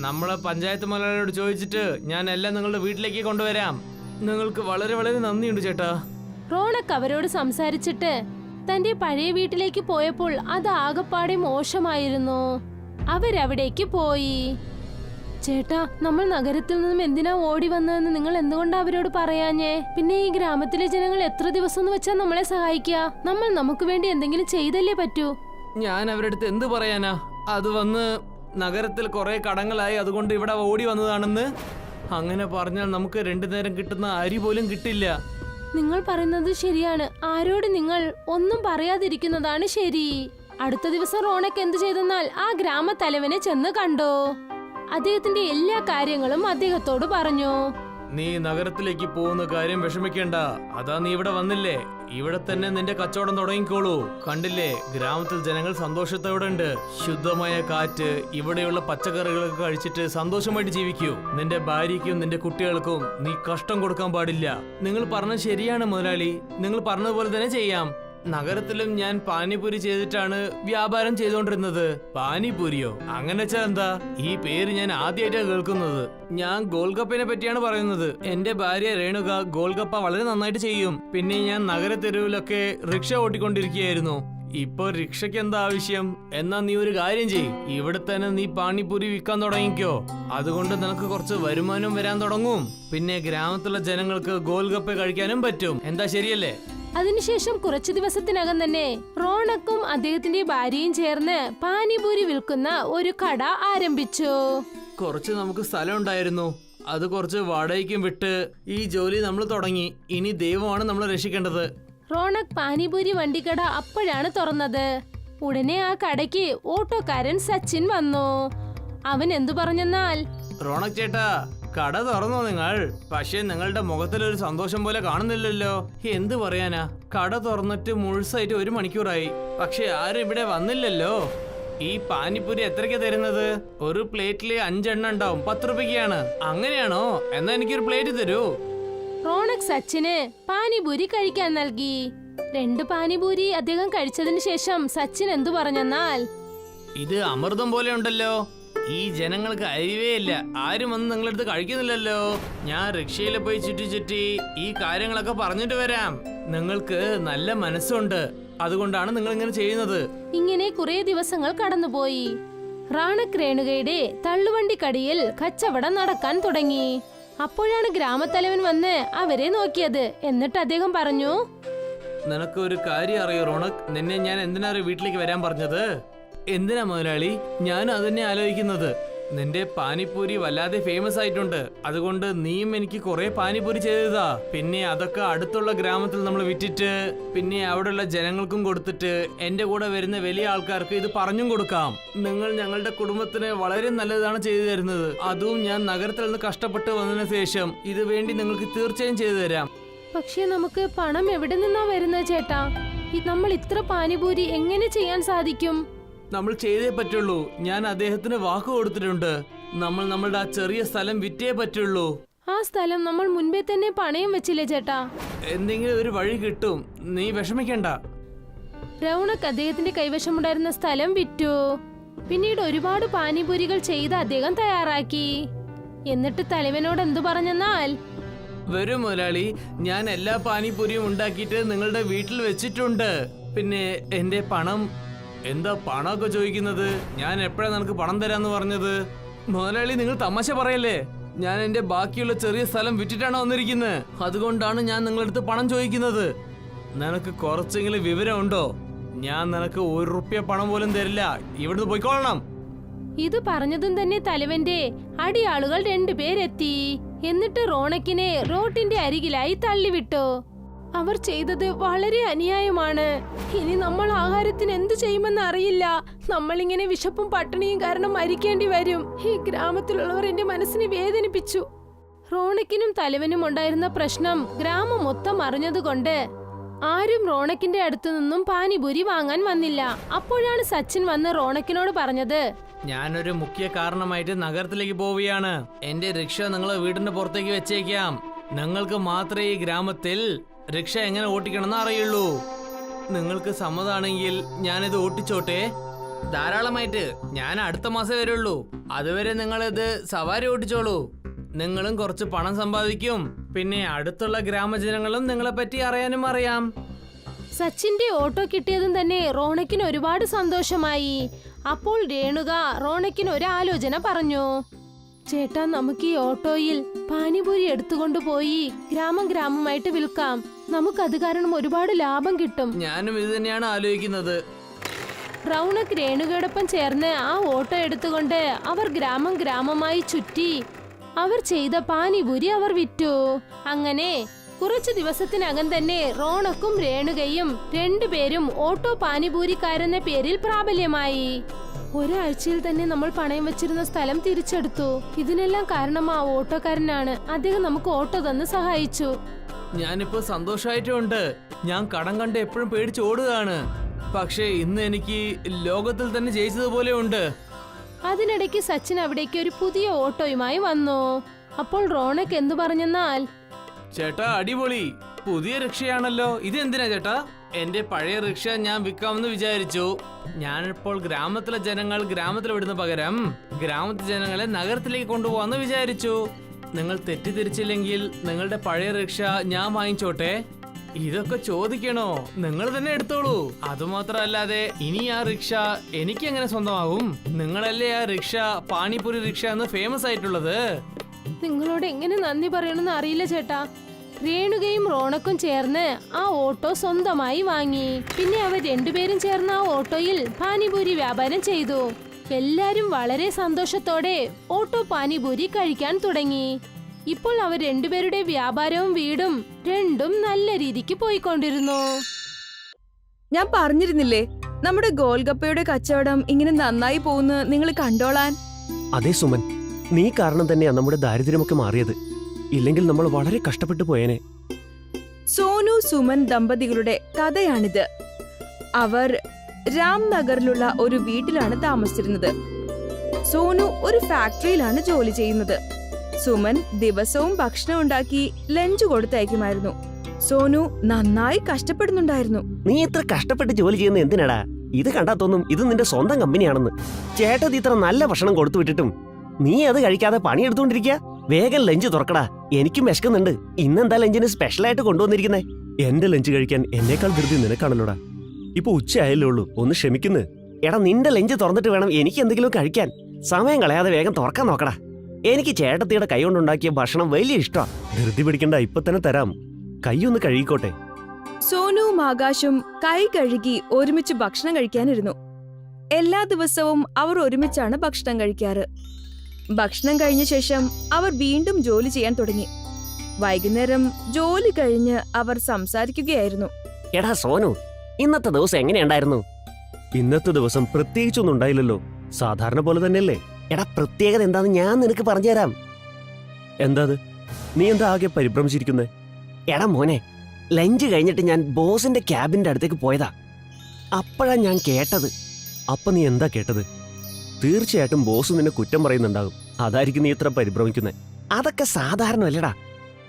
നമ്മളെ പഞ്ചായത്ത് മുതലാളിയോട് ചോദിച്ചിട്ട് ഞാൻ എല്ലാം നിങ്ങളുടെ വീട്ടിലേക്ക് കൊണ്ടുവരാം. നിങ്ങൾക്ക് വളരെ വളരെ നന്ദിയുണ്ട് ചേട്ടാ. റോണക്ക് അവരോട് സംസാരിച്ചിട്ട് തന്റെ പഴയ വീട്ടിലേക്ക് പോയപ്പോൾ അത് ആകപ്പാടെ മോശമായിരുന്നു. അവരവിടേക്ക് പോയി. ചേട്ടാ, നമ്മൾ നഗരത്തിൽ നിന്നും എന്തിനാ ഓടി വന്നതെന്ന് നിങ്ങൾ എന്തുകൊണ്ടാ അവരോട് പറയാഞ്ഞേ? പിന്നെ ഈ ഗ്രാമത്തിലെ ജനങ്ങൾ എത്ര ദിവസം എന്ന് വെച്ചാൽ നമ്മളെ സഹായിക്കുക? നമ്മൾ നമുക്ക് വേണ്ടി എന്തെങ്കിലും ചെയ്തല്ലേ പറ്റൂ. ഞാൻ അവരുടെ അടുത്ത് എന്ത് പറയാനാ? അത് വന്ന് നഗരത്തിൽ കുറെ കടങ്ങളായി, അതുകൊണ്ട് ഇവിടെ ഓടി വന്നതാണെന്ന്. അങ്ങനെ പറഞ്ഞാൽ നമുക്ക് 2 നേരം കിട്ടുന്ന അരി പോലും കിട്ടില്ല. നിങ്ങൾ പറയുന്നത് ശരിയാണ്. ആരോട് നിങ്ങൾ ഒന്നും പറയാതിരിക്കുന്നതാണ് ശരി. അടുത്ത ദിവസം റോണക്ക് എന്ത് ചെയ്തെന്നാൽ ആ ഗ്രാമത്തലവനെ ചെന്ന് കണ്ടു. അദ്ദേഹത്തിന്റെ എല്ലാ കാര്യങ്ങളും അദ്ദേഹത്തോട് പറഞ്ഞു. നീ നഗരത്തിലേക്ക് പോകുന്ന കാര്യം വിഷമിക്കേണ്ട. അതാ നീ ഇവിടെ വന്നില്ലേ, ഇവിടെ തന്നെ നിന്റെ കച്ചവടം തുടങ്ങിക്കോളൂ. കണ്ടില്ലേ, ഗ്രാമത്തിൽ ജനങ്ങൾ സന്തോഷത്തോടെ ഉണ്ട്. ശുദ്ധമായ കാറ്റ്, ഇവിടെയുള്ള പച്ചക്കറികളൊക്കെ കഴിച്ചിട്ട് സന്തോഷമായിട്ട് ജീവിക്കൂ. നിന്റെ ഭാര്യയ്ക്കും നിന്റെ കുട്ടികൾക്കും നീ കഷ്ടം കൊടുക്കാൻ പാടില്ല. നിങ്ങൾ പറഞ്ഞത് ശരിയാണ് മുതലാളി. നിങ്ങൾ പറഞ്ഞതുപോലെ തന്നെ ചെയ്യാം. നഗരത്തിലും ഞാൻ പാനിപൂരി ചെയ്തിട്ടാണ് വ്യാപാരം ചെയ്തുകൊണ്ടിരുന്നത്. പാനിപൂരിയോ? അങ്ങനെ വെച്ചാൽ എന്താ? ഈ പേര് ഞാൻ ആദ്യമായിട്ടാണ് കേൾക്കുന്നത്. ഞാൻ ഗോൾഗപ്പനെ പറ്റിയാണ് പറയുന്നത്. എന്റെ ഭാര്യ രേണുക ഗോൾഗപ്പ വളരെ നന്നായിട്ട് ചെയ്യും. പിന്നെ ഞാൻ നഗര തെരുവിലൊക്കെ റിക്ഷ ഓട്ടിക്കൊണ്ടിരിക്കുകയായിരുന്നു. ഇപ്പൊ റിക്ഷയ്ക്ക് എന്താ ആവശ്യം? എന്നാ നീ ഒരു കാര്യം ചെയ്, ഇവിടെ തന്നെ നീ പാനിപൂരി വിൽക്കാൻ തുടങ്ങിക്കോ. അതുകൊണ്ട് നിനക്ക് കുറച്ച് വരുമാനം വരാൻ തുടങ്ങും. പിന്നെ ഗ്രാമത്തിലുള്ള ജനങ്ങൾക്ക് ഗോൽഗപ്പ കഴിക്കാനും പറ്റും. എന്താ ശരിയല്ലേ? അതിനുശേഷം കുറച്ചു ദിവസത്തിനകം തന്നെ റോണക്കും അദ്ദേഹത്തിന്റെ ഭാര്യയും ചേർന്ന് പാനിപൂരി വിൽക്കുന്ന ഒരു കട ആരംഭിച്ചു. കുറച്ച് നമുക്ക് സ്ഥലം ഉണ്ടായിരുന്നു, അത് കുറച്ച് വാടകയ്ക്കും വിട്ട് ഈ ജോലി നമ്മൾ തുടങ്ങി. ഇനി ദൈവമാണ് നമ്മൾ രക്ഷിക്കേണ്ടത്. റോണക് പാനിപൂരി വണ്ടിക്കട അപ്പോഴാണ് തുറന്നത്. ഉടനെ ആ കടയ്ക്ക് ഓട്ടോക്കാരൻ സച്ചിൻ വന്നു. അവൻ എന്തു പറഞ്ഞെന്നാൽ, റോണക് ചേട്ടാ, കട തുറന്നോ നിങ്ങൾ? പക്ഷേ നിങ്ങളുടെ മുഖത്തിലൊരു സന്തോഷം പോലെ കാണുന്നില്ലല്ലോ. എന്ത് പറയാനാ, കട തുറന്നിട്ട് മുഴുസായിട്ട് 1 മണിക്കൂറായി, പക്ഷെ ആരും ഇവിടെ വന്നില്ലല്ലോ. ഈ പാനിപ്പൂരി എത്രയ്ക്കാ തരുന്നത്? ഒരു പ്ലേറ്റില് 5 എണ്ണം ഉണ്ടാവും, 10 രൂപയ്ക്കാണ്. അങ്ങനെയാണോ? എന്നാ എനിക്കൊരു പ്ലേറ്റ് തരൂ. റോണക് സച്ചിന് പാനിപൂരി കഴിക്കാൻ നൽകി. 2 പാനിപൂരി അദ്ദേഹം കഴിച്ചതിന് ശേഷം സച്ചിൻ എന്തു പറഞ്ഞെന്നാൽ, ഇത് അമൃതം പോലെ ഉണ്ടല്ലോ. ഈ ജനങ്ങൾക്ക് അറിവേ ഇല്ല, ആരും വന്ന് നിങ്ങളടുത്ത് കഴിക്കുന്നില്ലല്ലോ. ഞാൻ റിക്ഷയിൽ പോയി ചുറ്റി ഈ കാര്യങ്ങളൊക്കെ പറഞ്ഞിട്ട് വരാം. നിങ്ങൾക്ക് നല്ല മനസ്സുണ്ട്, അതുകൊണ്ടാണ് നിങ്ങൾ ഇങ്ങനെ ചെയ്യുന്നത്. ഇങ്ങനെ കുറെ ദിവസങ്ങൾ കടന്നുപോയി. റാണക് രേണുകയുടെ തള്ളുവണ്ടിക്കടിയിൽ കച്ചവടം നടക്കാൻ തുടങ്ങി. അപ്പോഴാണ് ഗ്രാമത്തലവൻ വന്ന് അവരെ നോക്കിയത്. എന്നിട്ട് അദ്ദേഹം പറഞ്ഞു, നിനക്ക് ഒരു കാര്യം അറിയോ റോണക്? നിന്നെ ഞാൻ എന്തിനാ വീട്ടിലേക്ക് വരാൻ പറഞ്ഞത്? എന്തിനാ മുതലാളി? ഞാൻ അതന്നെ ആലോചിക്കുന്നത്. നിന്റെ പാനിപ്പൂരി വല്ലാതെ ഫേമസ് ആയിട്ടുണ്ട്, അതുകൊണ്ട് നീയും എനിക്ക് കുറെ പാനിപ്പൂരി ചെയ്തതാ. പിന്നെ അതൊക്കെ അടുത്തുള്ള ഗ്രാമത്തിൽ നമ്മൾ വിറ്റിട്ട് പിന്നെ അവിടെയുള്ള ജനങ്ങൾക്കും കൊടുത്തിട്ട് എന്റെ കൂടെ വരുന്ന വലിയ ആൾക്കാർക്ക് ഇത് പറഞ്ഞും കൊടുക്കാം. നിങ്ങൾ ഞങ്ങളുടെ കുടുംബത്തിന് വളരെ നല്ലതാണ് ചെയ്തു തരുന്നത്. അതും ഞാൻ നഗരത്തിൽ നിന്ന് കഷ്ടപ്പെട്ട് വന്നതിന് ശേഷം ഇത് വേണ്ടി നിങ്ങൾക്ക് തീർച്ചയായും ചെയ്തു തരാം. പക്ഷെ നമുക്ക് പണം എവിടെ നിന്നാ വരുന്നത് ചേട്ടാ? നമ്മൾ ഇത്ര പാനിപൂരി എങ്ങനെ ചെയ്യാൻ സാധിക്കും? നമ്മൾ ചെയ്തേ പറ്റുള്ളൂ. ഞാൻ അദ്ദേഹത്തിന് വാക്ക് കൊടുത്തിട്ടുണ്ട്. നമ്മൾ നമ്മളുടെ ആ ചെറിയ സ്ഥലം വിറ്റേ പറ്റുള്ളൂ. ആ സ്ഥലം നമ്മൾ മുൻപേ തന്നെ പണയം വെച്ചില്ലേ ചേട്ടാ? എന്തെങ്കിലും ഒരു വഴി കിട്ടും, നീ വിഷമിക്കണ്ട. റൗണക് അദ്ദേഹത്തിന്റെ കൈവശമുണ്ടായിരുന്ന സ്ഥലം വിറ്റു. പിന്നീട് ഒരുപാട് പാനിപൂരികൾ ചെയ്ത് അദ്ദേഹം തയ്യാറാക്കി. എന്നിട്ട് തലവനോട് എന്തു പറഞ്ഞെന്നാൽ, വരും മുതലാളി, ഞാൻ എല്ലാ പാനിപൂരിയും ഉണ്ടാക്കിയിട്ട് നിങ്ങളുടെ വീട്ടിൽ വെച്ചിട്ടുണ്ട്. പിന്നെ എന്റെ പണം. എന്താ പണമൊക്കെ ചോദിക്കുന്നത്? ഞാൻ എപ്പോഴാ നിനക്ക് പണം തരാന്ന് പറഞ്ഞത്? മുതലാളി, നിങ്ങൾ തമാശ പറയല്ലേ? ഞാൻ എന്റെ ബാക്കിയുള്ള ചെറിയ സ്ഥലം വിറ്റിട്ടാണ് വന്നിരിക്കുന്നത്. അതുകൊണ്ടാണ് ഞാൻ നിങ്ങളടുത്ത് പണം ചോദിക്കുന്നത്. നിനക്ക് കുറച്ചെങ്കിലും വിവരമുണ്ടോ? ഞാൻ നിനക്ക് 1 റുപ്യ പണം പോലും തരില്ല. ഇവിടുന്ന് പോയിക്കോളണം. ഇത് പറഞ്ഞതും തന്നെ തലവന്റെ അടിയാളുകൾ 2 പേരെത്തി. എന്നിട്ട് റോണക്കിനെ റോട്ടിന്റെ അരികിലായി തള്ളിവിട്ടു. അവർ ചെയ്തത് വളരെ അന്യായമാണ്. ഇനി നമ്മൾ ആഹാരത്തിന് എന്തു ചെയ്യുമെന്ന് അറിയില്ല. നമ്മളിങ്ങനെ വിശപ്പും പട്ടിണിയും കാരണം മരിക്കേണ്ടി വരും. ഈ ഗ്രാമത്തിലുള്ളവർ എന്റെ മനസ്സിനെ വേദനിപ്പിച്ചു. റോണക്കിനും തലവനും ഉണ്ടായിരുന്ന പ്രശ്നം ഗ്രാമം മൊത്തം അറിഞ്ഞതുകൊണ്ട് ആരും റോണക്കിന്റെ അടുത്തു നിന്നും പാനിപൂരി വാങ്ങാൻ വന്നില്ല. അപ്പോഴാണ് സച്ചിൻ വന്ന് റോണക്കിനോട് പറഞ്ഞത്, ഞാനൊരു മുഖ്യ കാരണമായിട്ട് നഗരത്തിലേക്ക് പോവുകയാണ്. എന്റെ റിക്ഷ നിങ്ങളെ വീടിന്റെ പുറത്തേക്ക് വെച്ചേക്കാം. നിങ്ങൾക്ക് മാത്രമേ ഈ ഗ്രാമത്തിൽ റിക്ഷ എങ്ങനെ ഓട്ടിക്കണമെന്ന് അറിയുള്ളൂ. നിങ്ങൾക്ക് സമ്മതമാണെങ്കിൽ ഞാനിത് ഓട്ടിച്ചോട്ടെ. ധാരാളമായിട്ട്. ഞാൻ അടുത്ത മാസം വരുള്ളൂ. അതുവരെ നിങ്ങളിത് സവാരി ഓട്ടിച്ചോളൂ. നിങ്ങളും കുറച്ച് പണം സമ്പാദിക്കും. പിന്നെ അടുത്തുള്ള ഗ്രാമജനങ്ങളും നിങ്ങളെ പറ്റി അറിയാനും അറിയാം. സച്ചിന്റെ ഓട്ടോ കിട്ടിയതും തന്നെ റോണക്കിന് ഒരുപാട് സന്തോഷമായി. അപ്പോൾ രേണുക റോണക്കിന് ഒരു ആലോചന പറഞ്ഞു. ചേട്ടാ, നമുക്ക് ഈ ഓട്ടോയിൽ പാനിപൂരി എടുത്തുകൊണ്ട് പോയി ഗ്രാമമായിട്ട് വിൽക്കാം. നമുക്കത് കാരണം ഒരുപാട് ലാഭം കിട്ടും. ഞാനും ഇത് തന്നെയാണ് ആലോചിക്കുന്നത്. റൗണക് രേണുകയോടൊപ്പം ചേർന്ന് ആ ഓട്ടോ എടുത്തുകൊണ്ട് അവർ ഗ്രാമമായി ചുറ്റി അവർ ചെയ്ത പാനിപൂരി അവർ വിറ്റു. അങ്ങനെ കുറച്ചു ദിവസത്തിനകം തന്നെ റോണക്കും രേണുകയും 2 പേരും ഓട്ടോ പാനിപൂരിക്കാരെന്ന പേരിൽ പ്രാബല്യമായി. ഒരാഴ്ചയിൽ തന്നെ നമ്മൾ പണയം വെച്ചിരുന്ന സ്ഥലം തിരിച്ചെടുത്തു. ഇതിനെല്ലാം കാരണം ആ ഓട്ടോക്കാരനാണ്. അദ്ദേഹം നമുക്ക് ഓട്ടോ തന്ന് സഹായിച്ചു. ഞാനിപ്പോ സന്തോഷമായിട്ടുണ്ട്. ഞാൻ കടം കണ്ട് എപ്പോഴും പേടിച്ച് ഓടുകയാണ്. പക്ഷേ ഇന്ന് എനിക്ക് ലോകത്തിൽ തന്നെ ജയിച്ചതുപോലെ ഉണ്ട്. അതിനിടയ്ക്ക് സച്ചിൻ അവിടേക്ക് ഒരു പുതിയ ഓട്ടോയുമായി വന്നു. അപ്പോൾ റോണക് എന്തു പറഞ്ഞെന്നാൽ, ചേട്ടാ, അടിപൊളി പുതിയ റിക്ഷയാണല്ലോ. ഇതെന്തിനാ ചേട്ടാ? എന്റെ പഴയ റിക്ഷ ഞാൻ വിൽക്കാമെന്ന് വിചാരിച്ചു. ഞാനിപ്പോൾ ഗ്രാമത്തിലെ ജനങ്ങൾ ഗ്രാമത്തിൽ വിടുന്ന പകരം ഗ്രാമത്തിലെ ജനങ്ങളെ നഗരത്തിലേക്ക് കൊണ്ടുപോകാന്ന് വിചാരിച്ചു. നിങ്ങൾ തെറ്റിദ്ധരിച്ചില്ലെങ്കിൽ നിങ്ങളുടെ പഴയ റിക്ഷ ഞാൻ വാങ്ങിച്ചോട്ടെ. ഇതൊക്കെ ചോദിക്കണോ? നിങ്ങൾ തന്നെ എടുത്തോളൂ. അതുമാത്രമല്ലാതെ ഇനി ആ റിക്ഷ എനിക്ക് എങ്ങനെ സ്വന്തമാകും? നിങ്ങളല്ലേ ആ റിക്ഷ പാനിപൂരി റിക്ഷ എന്ന് ഫേമസ് ആയിട്ടുള്ളത്. നിങ്ങളോട് എങ്ങനെ നന്ദി പറയണമെന്ന് അറിയില്ല ചേട്ടാ. രേണുകയും റോണക്കും ചേർന്ന് ആ ഓട്ടോ സ്വന്തമായി വാങ്ങി. പിന്നെ അവർ രണ്ടുപേരും ചേർന്ന് ആ ഓട്ടോയിൽ പാനിപൂരി വ്യാപാരം ചെയ്തു. എല്ലാരും വളരെ സന്തോഷത്തോടെ ഓട്ടോ പാനിപൂരി കഴിക്കാൻ തുടങ്ങി. ഇപ്പോൾ അവർ രണ്ടുപേരുടെ വ്യാപാരവും വീടും രണ്ടും നല്ല രീതിക്ക് പോയിക്കൊണ്ടിരുന്നു. ഞാൻ പറഞ്ഞിരുന്നില്ലേ നമ്മുടെ ഗോൽഗപ്പയുടെ കച്ചവടം ഇങ്ങനെ നന്നായി പോകുന്നു നിങ്ങൾ കണ്ടോളാൻ. അതെ സുമൻ, നീ കാരണം തന്നെയാ നമ്മുടെ ദാരിദ്ര്യമൊക്കെ മാറിയത്. ഇല്ലെങ്കിൽ നമ്മൾ വളരെ കഷ്ടപ്പെട്ടു പോയേനെ. സോനു സുമൻ ദമ്പതികളുടെ കഥയാണിത്. അവർ രാംനഗറിലുള്ള ഒരു വീട്ടിലാണ് താമസിച്ചിരുന്നത്. സോനു ഒരു ഫാക്ടറിയിലാണ് ജോലി ചെയ്യുന്നത്. സുമൻ ദിവസവും ഭക്ഷണം ഉണ്ടാക്കി ലഞ്ച് കൊടുത്തയക്കുമായിരുന്നു. സോനു നന്നായി കഷ്ടപ്പെടുന്നുണ്ടായിരുന്നു. നീ ഇത്ര കഷ്ടപ്പെട്ട് ജോലി ചെയ്യുന്ന എന്തിനാടാ? ഇത് കണ്ടാ തോന്നും ഇത് നിന്റെ സ്വന്തം കമ്പനിയാണെന്ന്. ചേട്ടത്തി ഇത്ര നല്ല ഭക്ഷണം കൊടുത്തു വിട്ടിട്ടും നീ അത് കഴിക്കാതെ പണിയെടുത്തോണ്ടിരിക്കുക. വേഗം ലഞ്ച് തുറക്കടാ, എനിക്കും വിശക്കുന്നുണ്ട്. ഇന്നെന്താ ലഞ്ചിന് സ്പെഷ്യലായിട്ട് കൊണ്ടുവന്നിരിക്കുന്നേ? എന്റെ ലഞ്ച് കഴിക്കാൻ എന്നേക്കാൾ ധൃതി നിനക്കാണല്ലോടാ. ഇപ്പൊ ഉച്ചയായല്ലേ ഉള്ളൂ, ഒന്ന് ക്ഷമിക്കുന്നു. എടാ നിന്റെ ലഞ്ച് തുറന്നിട്ട് വേണം എനിക്ക് എന്തെങ്കിലും കഴിക്കാൻ. സമയം കളയാതെ വേഗം തുറക്കാൻ നോക്കടാ. എനിക്ക് ചേട്ടത്തിയുടെ കൈ കൊണ്ടുണ്ടാക്കിയ ഭക്ഷണം വലിയ ഇഷ്ടാ. ധൃതി പിടിക്കണ്ട, ഇപ്പൊ തന്നെ തരാം. കൈയൊന്ന് കഴുകിക്കോട്ടെ. സോനുവും ആകാശും കൈ കഴുകി ഒരുമിച്ച് ഭക്ഷണം കഴിക്കാനിരുന്നു. എല്ലാ ദിവസവും അവർ ഒരുമിച്ചാണ് ഭക്ഷണം കഴിക്കാറ്. ഭക്ഷണം കഴിഞ്ഞ ശേഷം അവർ വീണ്ടും ജോലി ചെയ്യാൻ തുടങ്ങി. വൈകുന്നേരം ജോലി കഴിഞ്ഞ് അവർ സംസാരിക്കുകയായിരുന്നു. എടാ സോനു, ഇന്നത്തെ ദിവസം എങ്ങനെയുണ്ടായിരുന്നു? ഇന്നത്തെ ദിവസം പ്രത്യേകിച്ചൊന്നും ഉണ്ടായില്ലല്ലോ, സാധാരണ പോലെ തന്നെയല്ലേ. എടാ പ്രത്യേകത എന്താന്ന് ഞാൻ നിനക്ക് പറഞ്ഞുതരാം. എന്താ നീ എന്താ ആകെ പരിഭ്രമിച്ചിരിക്കുന്നേ? എടാ മോനെ, ലഞ്ച് കഴിഞ്ഞിട്ട് ഞാൻ ബോസിന്റെ ക്യാബിന്റെ അടുത്തേക്ക് പോയതാ. അപ്പോഴാ ഞാൻ കേട്ടത്. അപ്പൊ നീ എന്താ കേട്ടത്? തീർച്ചയായിട്ടും ബോസ് നിന്നെ കുറ്റം പറയുന്നുണ്ടാകും. അതായിരിക്കും നീ ഇത്ര പരിഭ്രമിക്കുന്നേ. അതൊക്കെ സാധാരണയല്ലടാ.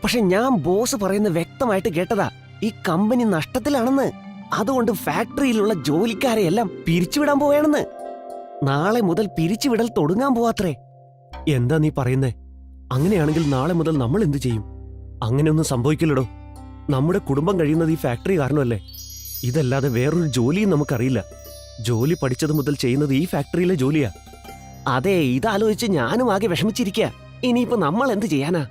പക്ഷെ ഞാൻ ബോസ് പറയുന്നത് വ്യക്തമായിട്ട് കേട്ടതാ. ഈ കമ്പനി നഷ്ടത്തിലാണെന്ന്. അതുകൊണ്ട് ഫാക്ടറിയിലുള്ള ജോലിക്കാരെയെല്ലാം പിരിച്ചുവിടാൻ പോവുകയാണെന്ന്. നാളെ മുതൽ പിരിച്ചുവിടൽ തുടങ്ങാൻ പോവാത്രേ. എന്താ നീ പറയുന്നേ? അങ്ങനെയാണെങ്കിൽ നാളെ മുതൽ നമ്മൾ എന്തു ചെയ്യും? അങ്ങനെയൊന്നും സംഭവിക്കില്ലടോ. നമ്മുടെ കുടുംബം കഴിയുന്നത് ഈ ഫാക്ടറി കാരണമല്ലേ. ഇതല്ലാതെ വേറൊരു ജോലിയും നമുക്കറിയില്ല. ജോലി പഠിച്ചത് മുതൽ ചെയ്യുന്നത് ഈ ഫാക്ടറിയിലെ ജോലിയാ. അതെ, ഇതാലോചിച്ച് ഞാനും ആകെ വിഷമിച്ചിരിക്കുക. ഇനിയിപ്പോ നമ്മൾ എന്ത് ചെയ്യാനാ?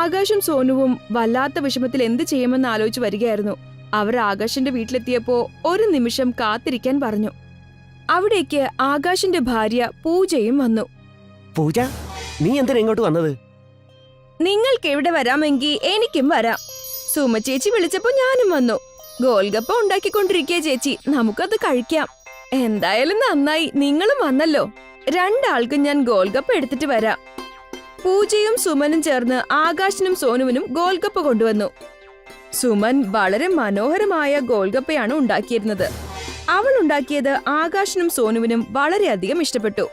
ആകാശും സോനുവും വല്ലാത്ത വിഷമത്തിൽ എന്ത് ചെയ്യുമെന്ന് ആലോചിച്ച് വരികയായിരുന്നു. അവർ ആകാശിന്റെ വീട്ടിലെത്തിയപ്പോ ഒരു നിമിഷം കാത്തിരിക്കാൻ പറഞ്ഞു. അവിടേക്ക് ആകാശിന്റെ ഭാര്യ പൂജയും വന്നു. പൂജ, നീ എന്തിനാ ഇങ്ങോട്ട് വന്നത്? നിങ്ങൾക്ക് എവിടെ വരാമെങ്കിൽ എനിക്കും വരാം. സുമ ചേച്ചി വിളിച്ചപ്പോ ഞാനും വന്നു. ഗോൽഗപ്പ ഉണ്ടാക്കിക്കൊണ്ടിരിക്കുക ചേച്ചി, നമുക്കത് കഴിക്കാം. എന്തായാലും നന്നായി നിങ്ങളും വന്നല്ലോ. രണ്ടാൾക്കും ഞാൻ ഗോൽഗപ്പ എടുത്തിട്ട് വരാം. പൂജയും സുമനും ചേർന്ന് ആകാശിനും സോനുവിനും ഗോൽഗപ്പ കൊണ്ടുവന്നു. സുമൻ വളരെ മനോഹരമായ ഗോൽഗപ്പയാണ് ഉണ്ടാക്കിയിരുന്നത്. അവൾ ഉണ്ടാക്കിയത് ആകാശിനും സോനുവിനും വളരെയധികം ഇഷ്ടപ്പെട്ടു.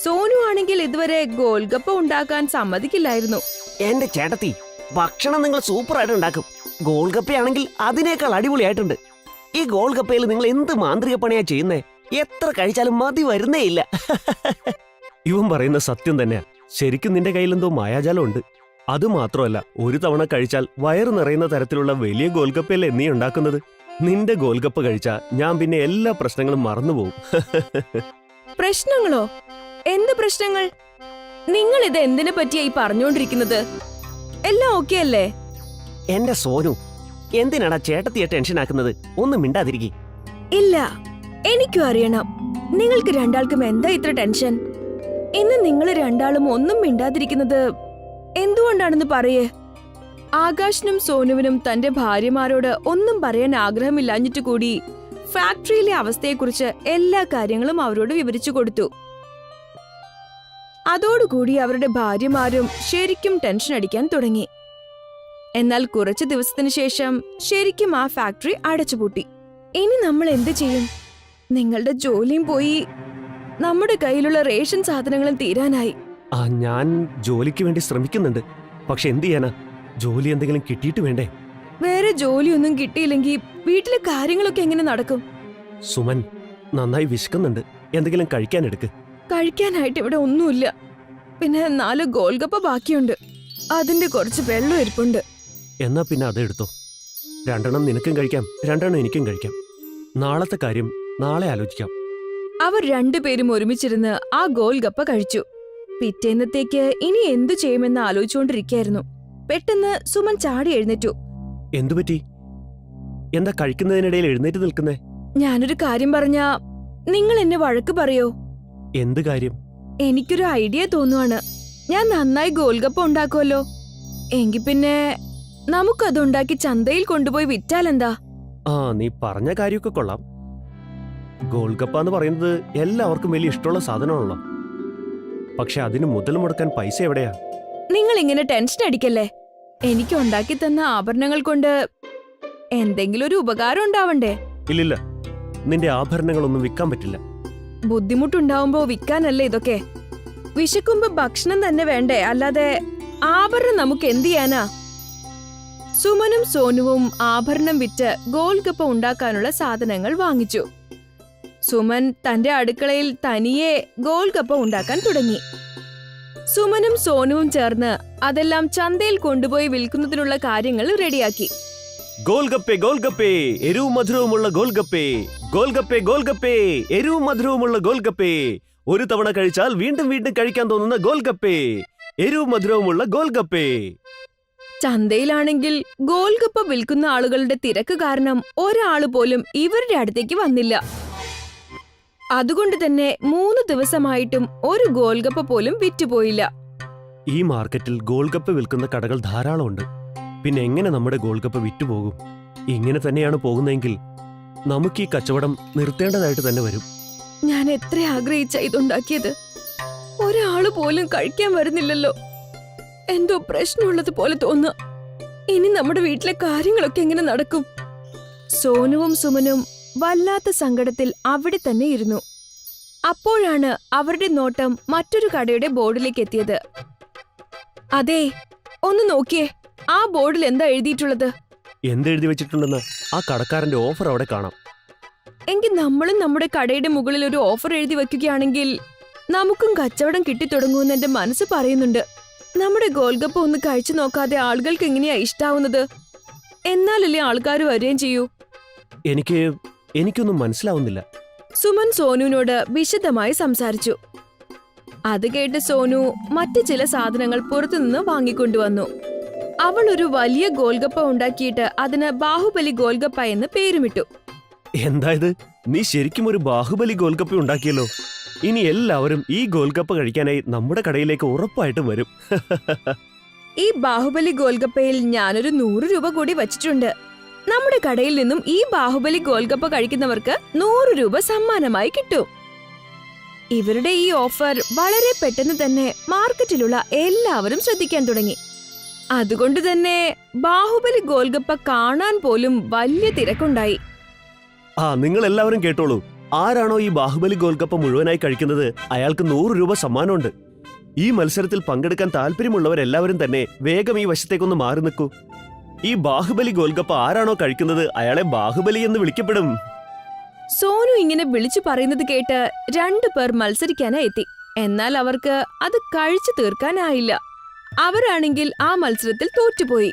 സോനു ആണെങ്കിൽ ഇതുവരെ ഗോൽഗപ്പ ഉണ്ടാക്കാൻ സമ്മതിക്കില്ലായിരുന്നു. എന്റെ ചേട്ടത്തി, ഭക്ഷണം നിങ്ങൾ സൂപ്പറായിട്ട് ഉണ്ടാക്കും. ഗോൾഗപ്പയാണെങ്കിൽ അതിനേക്കാൾ അടിപൊളിയായിട്ടുണ്ട്. ഈ ഗോൾഗപ്പയിൽ നിങ്ങൾ എന്ത് മാന്ത്രിക പണിയാ ചെയ്യുന്നേ? എത്ര കഴിച്ചാലും മതി വരുന്നേ ഇല്ല. ഇവൻ പറയുന്ന സത്യം തന്നെയാ. ശരിക്കും നിന്റെ കയ്യിൽ എന്തോ മായാജാലം ഉണ്ട്. അത് മാത്രമല്ല, ഒരു തവണ കഴിച്ചാൽ വയറ് നിറയുന്ന തരത്തിലുള്ള വലിയ ഗോൽഗപ്പയല്ലേ നീ ഉണ്ടാക്കുന്നത്. നിന്റെ ഗോൽഗപ്പ കഴിച്ചാ ഞാൻ പിന്നെ എല്ലാ പ്രശ്നങ്ങളും മറന്നുപോകും. പ്രശ്നങ്ങളോ? എന്ത് പ്രശ്നങ്ങൾ? നിങ്ങൾ ഇത് എന്തിനെ പറ്റിയാ ഈ പറഞ്ഞുകൊണ്ടിരിക്കുന്നത്? എല്ലാം ഓക്കെ അല്ലേ? എന്റെ സോനു, എന്തിനാടാ ചേട്ടത്തിയെ ടെൻഷനാക്കുന്നത്? ഒന്നും മിണ്ടാതിരിക്കി. ഇല്ല, എനിക്കും അറിയണം നിങ്ങൾക്ക് രണ്ടാൾക്കും എന്താ ഇത്ര ടെൻഷൻ. ഇന്ന് നിങ്ങൾ രണ്ടാളും ഒന്നും മിണ്ടാതിരിക്കുന്നത് എന്തുകൊണ്ടാണെന്ന് പറയേ. ആകാശിനും സോനുവിനും തന്റെ ഭാര്യമാരോട് ഒന്നും പറയാൻ ആഗ്രഹമില്ലാഞ്ഞിട്ട് കൂടി ഫാക്ടറിയിലെ അവസ്ഥയെക്കുറിച്ച് എല്ലാ കാര്യങ്ങളും അവരോട് വിവരിച്ചു കൊടുത്തു. അതോടുകൂടി അവരുടെ ഭാര്യമാരും ശരിക്കും ടെൻഷൻ അടിക്കാൻ തുടങ്ങി. എന്നാൽ കുറച്ചു ദിവസത്തിന് ശേഷം ശരിക്കും ആ ഫാക്ടറി അടച്ചുപൂട്ടി. ഇനി നമ്മൾ എന്ത് ചെയ്യും? നിങ്ങളുടെ ജോലിയും പോയി, നമ്മുടെ കയ്യിലുള്ള റേഷൻ സാധനങ്ങളും തീരാനായി. ഞാൻ ജോലിക്ക് വേണ്ടി ശ്രമിക്കുന്നുണ്ട്. പക്ഷെ എന്ത് ചെയ്യാനാ? ജോലി എന്തെങ്കിലും കിട്ടിയിട്ട് വേണ്ടേ? വേറെ ജോലിയൊന്നും കിട്ടിയില്ലെങ്കിൽ വീട്ടിലെ കാര്യങ്ങളൊക്കെ എങ്ങനെ നടക്കും? സുമൻ, നന്നായി വിശക്കുന്നുണ്ട്. എന്തെങ്കിലും കഴിക്കാൻ എടുക്ക്. കഴിക്കാനായിട്ട് ഇവിടെ ഒന്നുമില്ല. പിന്നെ 4 ഗോൽഗപ്പ ബാക്കിയുണ്ട്. അതിന്റെ കുറച്ച് വെള്ളം ഇരിപ്പുണ്ട്. എന്നാ പിന്നെ അതെടുത്തോ. രണ്ടെണ്ണം നിനക്കും കഴിക്കാം, രണ്ടെണ്ണം എനിക്കും കഴിക്കാം. നാളത്തെ കാര്യം നാളെ ആലോചിക്കാം. അവർ രണ്ടുപേരും ഒരുമിച്ചിരുന്ന് ആ ഗോൽഗപ്പ കഴിച്ചു. പിറ്റേന്നത്തേക്ക് ഇനി എന്തു ചെയ്യുമെന്ന് ആലോചിച്ചുകൊണ്ടിരിക്കുകയായിരുന്നു. പെട്ടെന്ന് സുമൻ ചാടി എഴുന്നേറ്റു. എന്തുപറ്റി? എന്താ കഴിക്കുന്നതിനിടയിൽ എഴുന്നേറ്റ് നിൽക്കുന്നേ? ഞാനൊരു കാര്യം പറഞ്ഞാ നിങ്ങൾ എന്നെ വഴക്ക് പറയോ? എന്ത് കാര്യം? എനിക്കൊരു ഐഡിയ തോന്നുവാണ്. ഞാൻ നന്നായി ഗോൽഗപ്പ ഉണ്ടാക്കുമല്ലോ. എങ്കി പിന്നെ നമുക്കതുണ്ടാക്കി ചന്തയിൽ കൊണ്ടുപോയി വിറ്റാലെന്താ? ആ, നീ പറഞ്ഞ കാര്യമൊക്കെ കൊള്ളാം. ഗോൾഗപ്പ എന്ന് പറയുന്നത് എല്ലാവർക്കും വലിയ ഇഷ്ടമുള്ള സാധനമാണല്ലോ. പക്ഷെ അതിന് മുതൽ മുടക്കാൻ പൈസ എവിടെയാ? നിങ്ങൾ ഇങ്ങനെ ടെൻഷൻ അടിക്കല്ലേ. എനിക്ക് ഉണ്ടാക്കി തന്ന ആഭരണങ്ങൾ കൊണ്ട് എന്തെങ്കിലും ഒരു ഉപകാരം ഉണ്ടാവണ്ടേ? ഇല്ലില്ല, നിന്റെ ആഭരണങ്ങളൊന്നും വിൽക്കാൻ പറ്റില്ല. ബുദ്ധിമുട്ടുണ്ടാവുമ്പോ വിൽക്കാനല്ലേ ഇതൊക്കെ. വിശക്കുമ്പോ ഭക്ഷണം തന്നെ വേണ്ടേ, അല്ലാതെ ആഭരണം നമുക്ക് എന്ത് ചെയ്യാനാ? സുമനും സോനുവും ആഭരണം വിറ്റ് ഗോൽഗപ്പ ഉണ്ടാക്കാനുള്ള സാധനങ്ങൾ വാങ്ങിച്ചു. സുമൻ തന്റെ അടുക്കളയിൽ തനിയെ ഗോൽഗപ്പ ഉണ്ടാക്കാൻ തുടങ്ങി. സുമനും സോനുവും ചേർന്ന് അതെല്ലാം ചന്തയിൽ കൊണ്ടുപോയി വിൽക്കുന്നതിനുള്ള കാര്യങ്ങൾ റെഡിയാക്കി. ഗോൽഗപ്പേ ഗോൽഗപ്പേ, എരിവും മധുരവുമുള്ള ഗോൽഗപ്പേ. ഗോൽഗപ്പേ ഗോൽഗപ്പേ, എരിവും മധുരവുമുള്ള ഗോൽഗപ്പേ. ഒരു തവണ കഴിച്ചാൽ വീണ്ടും വീണ്ടും കഴിക്കാൻ തോന്നുന്ന ഗോൽഗപ്പേ. എരിവും മധുരവുമുള്ള ഗോൽഗപ്പേ. ചന്തയിലാണെങ്കിൽ ഗോൽഗപ്പ വിൽക്കുന്ന ആളുകളുടെ തിരക്ക് കാരണം ഒരാള് പോലും ഇവരുടെ അടുത്തേക്ക് വന്നില്ല. അതുകൊണ്ട് തന്നെ 3 ദിവസമായിട്ടും ഒരു ഗോൽഗപ്പ പോലും വിറ്റുപോയില്ല. ഈ മാർക്കറ്റിൽ ഗോൾഗപ്പ വിൽക്കുന്ന കടകൾ ധാരാളമുണ്ട്. പിന്നെ എങ്ങനെ നമ്മുടെ ഗോൾഗപ്പ വിറ്റുപോകും? ഇങ്ങനെ തന്നെയാണ് പോകുന്നതെങ്കിൽ നമുക്ക് ഈ കച്ചവടം നിർത്തേണ്ടതായിട്ട് തന്നെ വരും. ഞാൻ എത്ര ആഗ്രഹിച്ച ഇതുണ്ടാക്കിയത്. ഒരാള് പോലും കഴിക്കാൻ വരുന്നില്ലല്ലോ. എന്തോ പ്രശ്നമുള്ളത് പോലെ തോന്നുക. ഇനി നമ്മുടെ വീട്ടിലെ കാര്യങ്ങളൊക്കെ എങ്ങനെ നടക്കും? സോനുവും സുമനും വല്ലാത്ത സങ്കടത്തിൽ അവിടെ തന്നെ ഇരുന്നു. അപ്പോഴാണ് അവരുടെ നോട്ടം മറ്റൊരു കടയുടെ ബോർഡിലേക്ക് എത്തിയത്. അതെ, ഒന്ന് നോക്കിയേ, ആ ബോർഡിൽ എന്താ എഴുതിയിട്ടുള്ളത്? എന്തെഴുതി വെച്ചിട്ടുണ്ടെന്ന് ആ കടക്കാരന്റെ ഓഫർ അവിടെ കാണാം. എങ്കിൽ നമ്മളും നമ്മുടെ കടയുടെ മുകളിൽ ഒരു ഓഫർ എഴുതി വെക്കുകയാണെങ്കിൽ നമുക്കും കച്ചവടം കിട്ടിത്തുടങ്ങുമെന്ന് എന്റെ മനസ്സ് പറയുന്നുണ്ട്. നമ്മുടെ ഗോൽഗപ്പ ഒന്ന് കഴിച്ചു നോക്കാതെ ആളുകൾക്ക് എങ്ങനെയാ ഇഷ്ടാവുന്നത്? എന്നാലല്ലേ ആൾക്കാർ വരികയും ചെയ്യൂ. എനിക്കൊന്നും മനസ്സിലാവുന്നില്ല. സുമൻ സോനുവിനോട് വിശദമായി സംസാരിച്ചു. അത് കേട്ട് സോനു മറ്റു ചില സാധനങ്ങൾ പുറത്തുനിന്ന് വാങ്ങിക്കൊണ്ടുവന്നു. അവൾ ഒരു വലിയ ഗോൽഗപ്പ ഉണ്ടാക്കിയിട്ട് അതിന് ബാഹുബലി ഗോൽഗപ്പ എന്ന് പേരുമിട്ടു. എന്തായത്? നീ ശരിക്കും ഒരു ബാഹുബലി ഗോൽഗപ്പ ഉണ്ടാക്കിയല്ലോ. ഇനി എല്ലാവരും ഈ ഗോൽഗപ്പ കഴിക്കാനായി നമ്മുടെ കടയിലേക്ക് ഉറപ്പായിട്ടും വരും. ഈ ബാഹുബലി ഗോൽഗപ്പയിൽ ഞാനൊരു 100 രൂപ കൂടി വച്ചിട്ടുണ്ട്. നമ്മുടെ കടയിൽ നിന്നും ഈ ബാഹുബലി ഗോൽഗപ്പ കഴിക്കുന്നവർക്ക് 100 രൂപ സമ്മാനമായി കിട്ടും. ഇവരുടെ ഈ ഓഫർ വളരെ പെട്ടെന്ന് തന്നെ മാർക്കറ്റിലുള്ള എല്ലാവരും ശ്രദ്ധിക്കാൻ തുടങ്ങി. അതുകൊണ്ട് തന്നെ ബാഹുബലി ഗോൽഗപ്പ കാണാൻ പോലും വലിയ തിരക്കുണ്ടായി. നിങ്ങൾ എല്ലാവരും കേട്ടോളൂ. ആരാണോ ഈ ബാഹുബലി ഗോൽഗപ്പ മുഴുവനായി കഴിക്കുന്നത് അയാൾക്ക് 100 രൂപ സമ്മാനമുണ്ട്. ഈ മത്സരത്തിൽ പങ്കെടുക്കാൻ താല്പര്യമുള്ളവരെല്ലാവരും തന്നെ വേഗം ഈ വശത്തേക്കൊന്ന് മാറി നിൽക്കൂ. ഈ ബാഹുബലി ഗോൽഗപ്പ ആരാണോ കഴിക്കുന്നത് അയാളെ ബാഹുബലി എന്ന് വിളിക്കപ്പെടും. സോനു ഇങ്ങനെ വിളിച്ചു പറയുന്നത് കേട്ട് 2 പേർ മത്സരിക്കാനായി എത്തി. എന്നാൽ അവർക്ക് അത് കഴിച്ചു തീർക്കാനായില്ല. അവരാണെങ്കിൽ ആ മത്സരത്തിൽ തോറ്റുപോയി.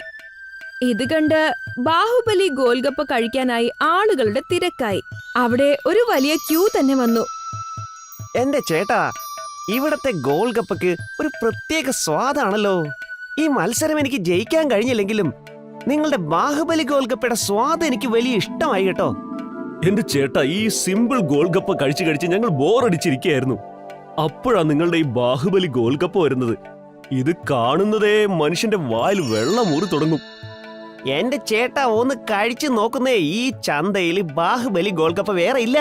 ഇത് കണ്ട് ബാഹുബലി ഗോൽഗപ്പ കഴിക്കാനായി ആളുകളുടെ തിരക്കായി. അവിടെ ഒരു വലിയ ക്യൂ തന്നെ വന്നു. എന്റെ ചേട്ടാ, ഇവിടത്തെ ഗോൾഗപ്പയ്ക്ക് ഒരു പ്രത്യേക സ്വാദാണല്ലോ. ഈ മത്സരം എനിക്ക് ജയിക്കാൻ കഴിഞ്ഞില്ലെങ്കിലും നിങ്ങളുടെ ബാഹുബലി ഗോൽഗപ്പയുടെ സ്വാദ് എനിക്ക് വലിയ ഇഷ്ടമായി കേട്ടോ. എന്റെ ചേട്ടാ, ഈ സിമ്പിൾ ഗോൾഗപ്പ കഴിച്ചു കഴിച്ച് ഞങ്ങൾ ബോറടിച്ചിരിക്കുകയായിരുന്നു. അപ്പോഴാണ് നിങ്ങളുടെ ഈ ബാഹുബലി ഗോൽഗപ്പ വരുന്നത്. ഇത് കാണുന്നതേ മനുഷ്യന്റെ വായിൽ വെള്ളം ഊറി തുടങ്ങും. എന്റെ ചേട്ടാ, ഒന്ന് കഴിച്ചു നോക്കുന്നേ. ഈ ചന്തയിൽ ബാഹുബലി ഗോൽഗപ്പ വേറെ ഇല്ല.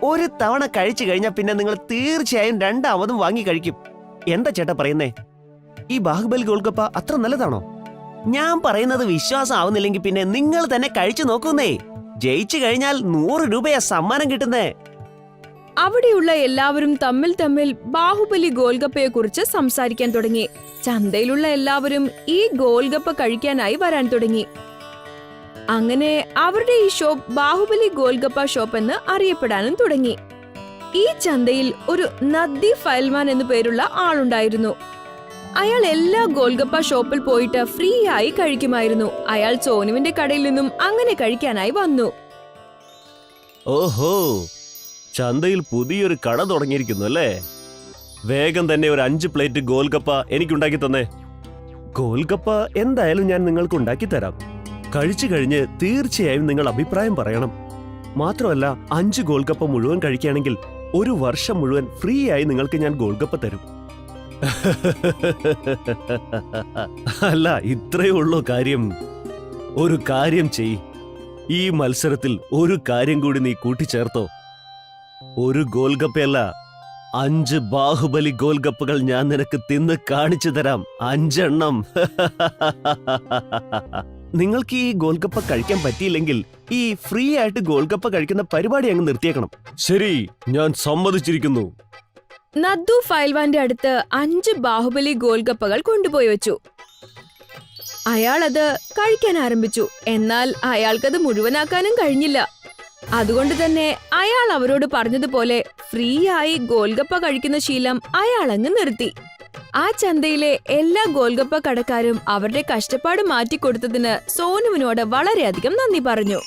ഒരു തവണ കഴിച്ചു കഴിഞ്ഞാൽ പിന്നെ നിങ്ങൾ തീർച്ചയായും രണ്ടാമതും വാങ്ങി കഴിക്കും. എന്താ ചേട്ടാ പറയുന്നേ? ഈ ബാഹുബലി ഗോൽഗപ്പ അത്ര നല്ലതാണോ? ഞാൻ പറയുന്നത് വിശ്വാസം ആവുന്നില്ലെങ്കിൽ പിന്നെ നിങ്ങൾ തന്നെ കഴിച്ചു നോക്കുന്നേ. ജയിച്ചു കഴിഞ്ഞാൽ 100 രൂപയാ സമ്മാനം കിട്ടുന്നേ. അവിടെയുള്ള എല്ലാവരും തമ്മിൽ തമ്മിൽ ബാഹുബലി ഗോൽഗപ്പയെ കുറിച്ച് സംസാരിക്കാൻ തുടങ്ങി. ചന്തയിലുള്ള എല്ലാവരും ഈ ഗോൽഗപ്പ കഴിക്കാനായി വരാൻ തുടങ്ങി. അങ്ങനെ അവരുടെ ഈ ഷോപ്പ് ബാഹുബലി ഗോൽഗപ്പ ഷോപ്പ് എന്ന് അറിയപ്പെടാനും തുടങ്ങി. ഈ ചന്തയിൽ ഒരു നദ്ദി ഫൈൽമാൻ എന്നു പേരുള്ള ആളുണ്ടായിരുന്നു. അയാൾ എല്ലാ ഗോൽഗപ്പ ഷോപ്പിൽ പോയിട്ട് ഫ്രീ ആയി കഴിക്കുമായിരുന്നു. അയാൾ സോനുവിന്റെ കടയിൽ നിന്നും അങ്ങനെ കഴിക്കാനായി വന്നു. ഓഹോ, ചന്തയിൽ പുതിയൊരു കട തുടങ്ങിയിരിക്കുന്നു അല്ലേ? വേഗം തന്നെ ഒരു 5 പ്ലേറ്റ് ഗോൽഗപ്പ എനിക്കുണ്ടാക്കി തന്നേ. ഗോൽഗപ്പ എന്തായാലും ഞാൻ നിങ്ങൾക്ക് ഉണ്ടാക്കി തരാം. കഴിച്ചു കഴിഞ്ഞ് തീർച്ചയായും നിങ്ങൾ അഭിപ്രായം പറയണം. മാത്രമല്ല 5 ഗോൽഗപ്പ മുഴുവൻ കഴിക്കുകയാണെങ്കിൽ 1 വർഷം മുഴുവൻ ഫ്രീ ആയി നിങ്ങൾക്ക് ഞാൻ ഗോൽഗപ്പ തരും. അല്ല, ഇത്രയേ ഉള്ളൂ കാര്യം. ഒരു കാര്യം ചെയ്, ഈ മത്സരത്തിൽ ഒരു കാര്യം കൂടി നീ കൂട്ടിച്ചേർത്തോ. ഒരു ഗോൽഗപ്പയല്ല, 5 ബാഹുബലി ഗോൽഗപ്പകൾ ഞാൻ നിനക്ക് തിന്ന് കാണിച്ചു തരാം. 5 എണ്ണം. നിങ്ങൾക്ക് ഈ ഗോൽഗപ്പ കഴിക്കാൻ പറ്റിയില്ലെങ്കിൽ ഈ ഫ്രീ ആയിട്ട് ഗോൽഗപ്പ കഴിക്കുന്ന പരിപാടി അങ്ങ് നിർത്തിയേക്കണം. ശരി, ഞാൻ സമ്മതിച്ചിരിക്കുന്നു. നദ്ദു ഫൈൽവാന്റെ അടുത്ത് 5 ബാഹുബലി ഗോൽഗപ്പകൾ കൊണ്ടുപോയി വെച്ചു. അയാൾ അത് കഴിക്കാൻ ആരംഭിച്ചു. എന്നാൽ അയാൾക്കത് മുഴുവനാക്കാനും കഴിഞ്ഞില്ല. അതുകൊണ്ട് തന്നെ അയാൾ അവരോട് പറഞ്ഞതുപോലെ ഫ്രീ ആയി ഗോൽഗപ്പ കഴിക്കുന്ന ശീലം അയാൾ അങ്ങ് നിർത്തി. ആ ചന്തയിലെ എല്ലാ ഗോൽഗപ്പ കടക്കാരും അവരുടെ കഷ്ടപ്പാട് മാറ്റിക്കൊടുത്തതിന് സോനുവിനോട് വളരെയധികം നന്ദി പറഞ്ഞു.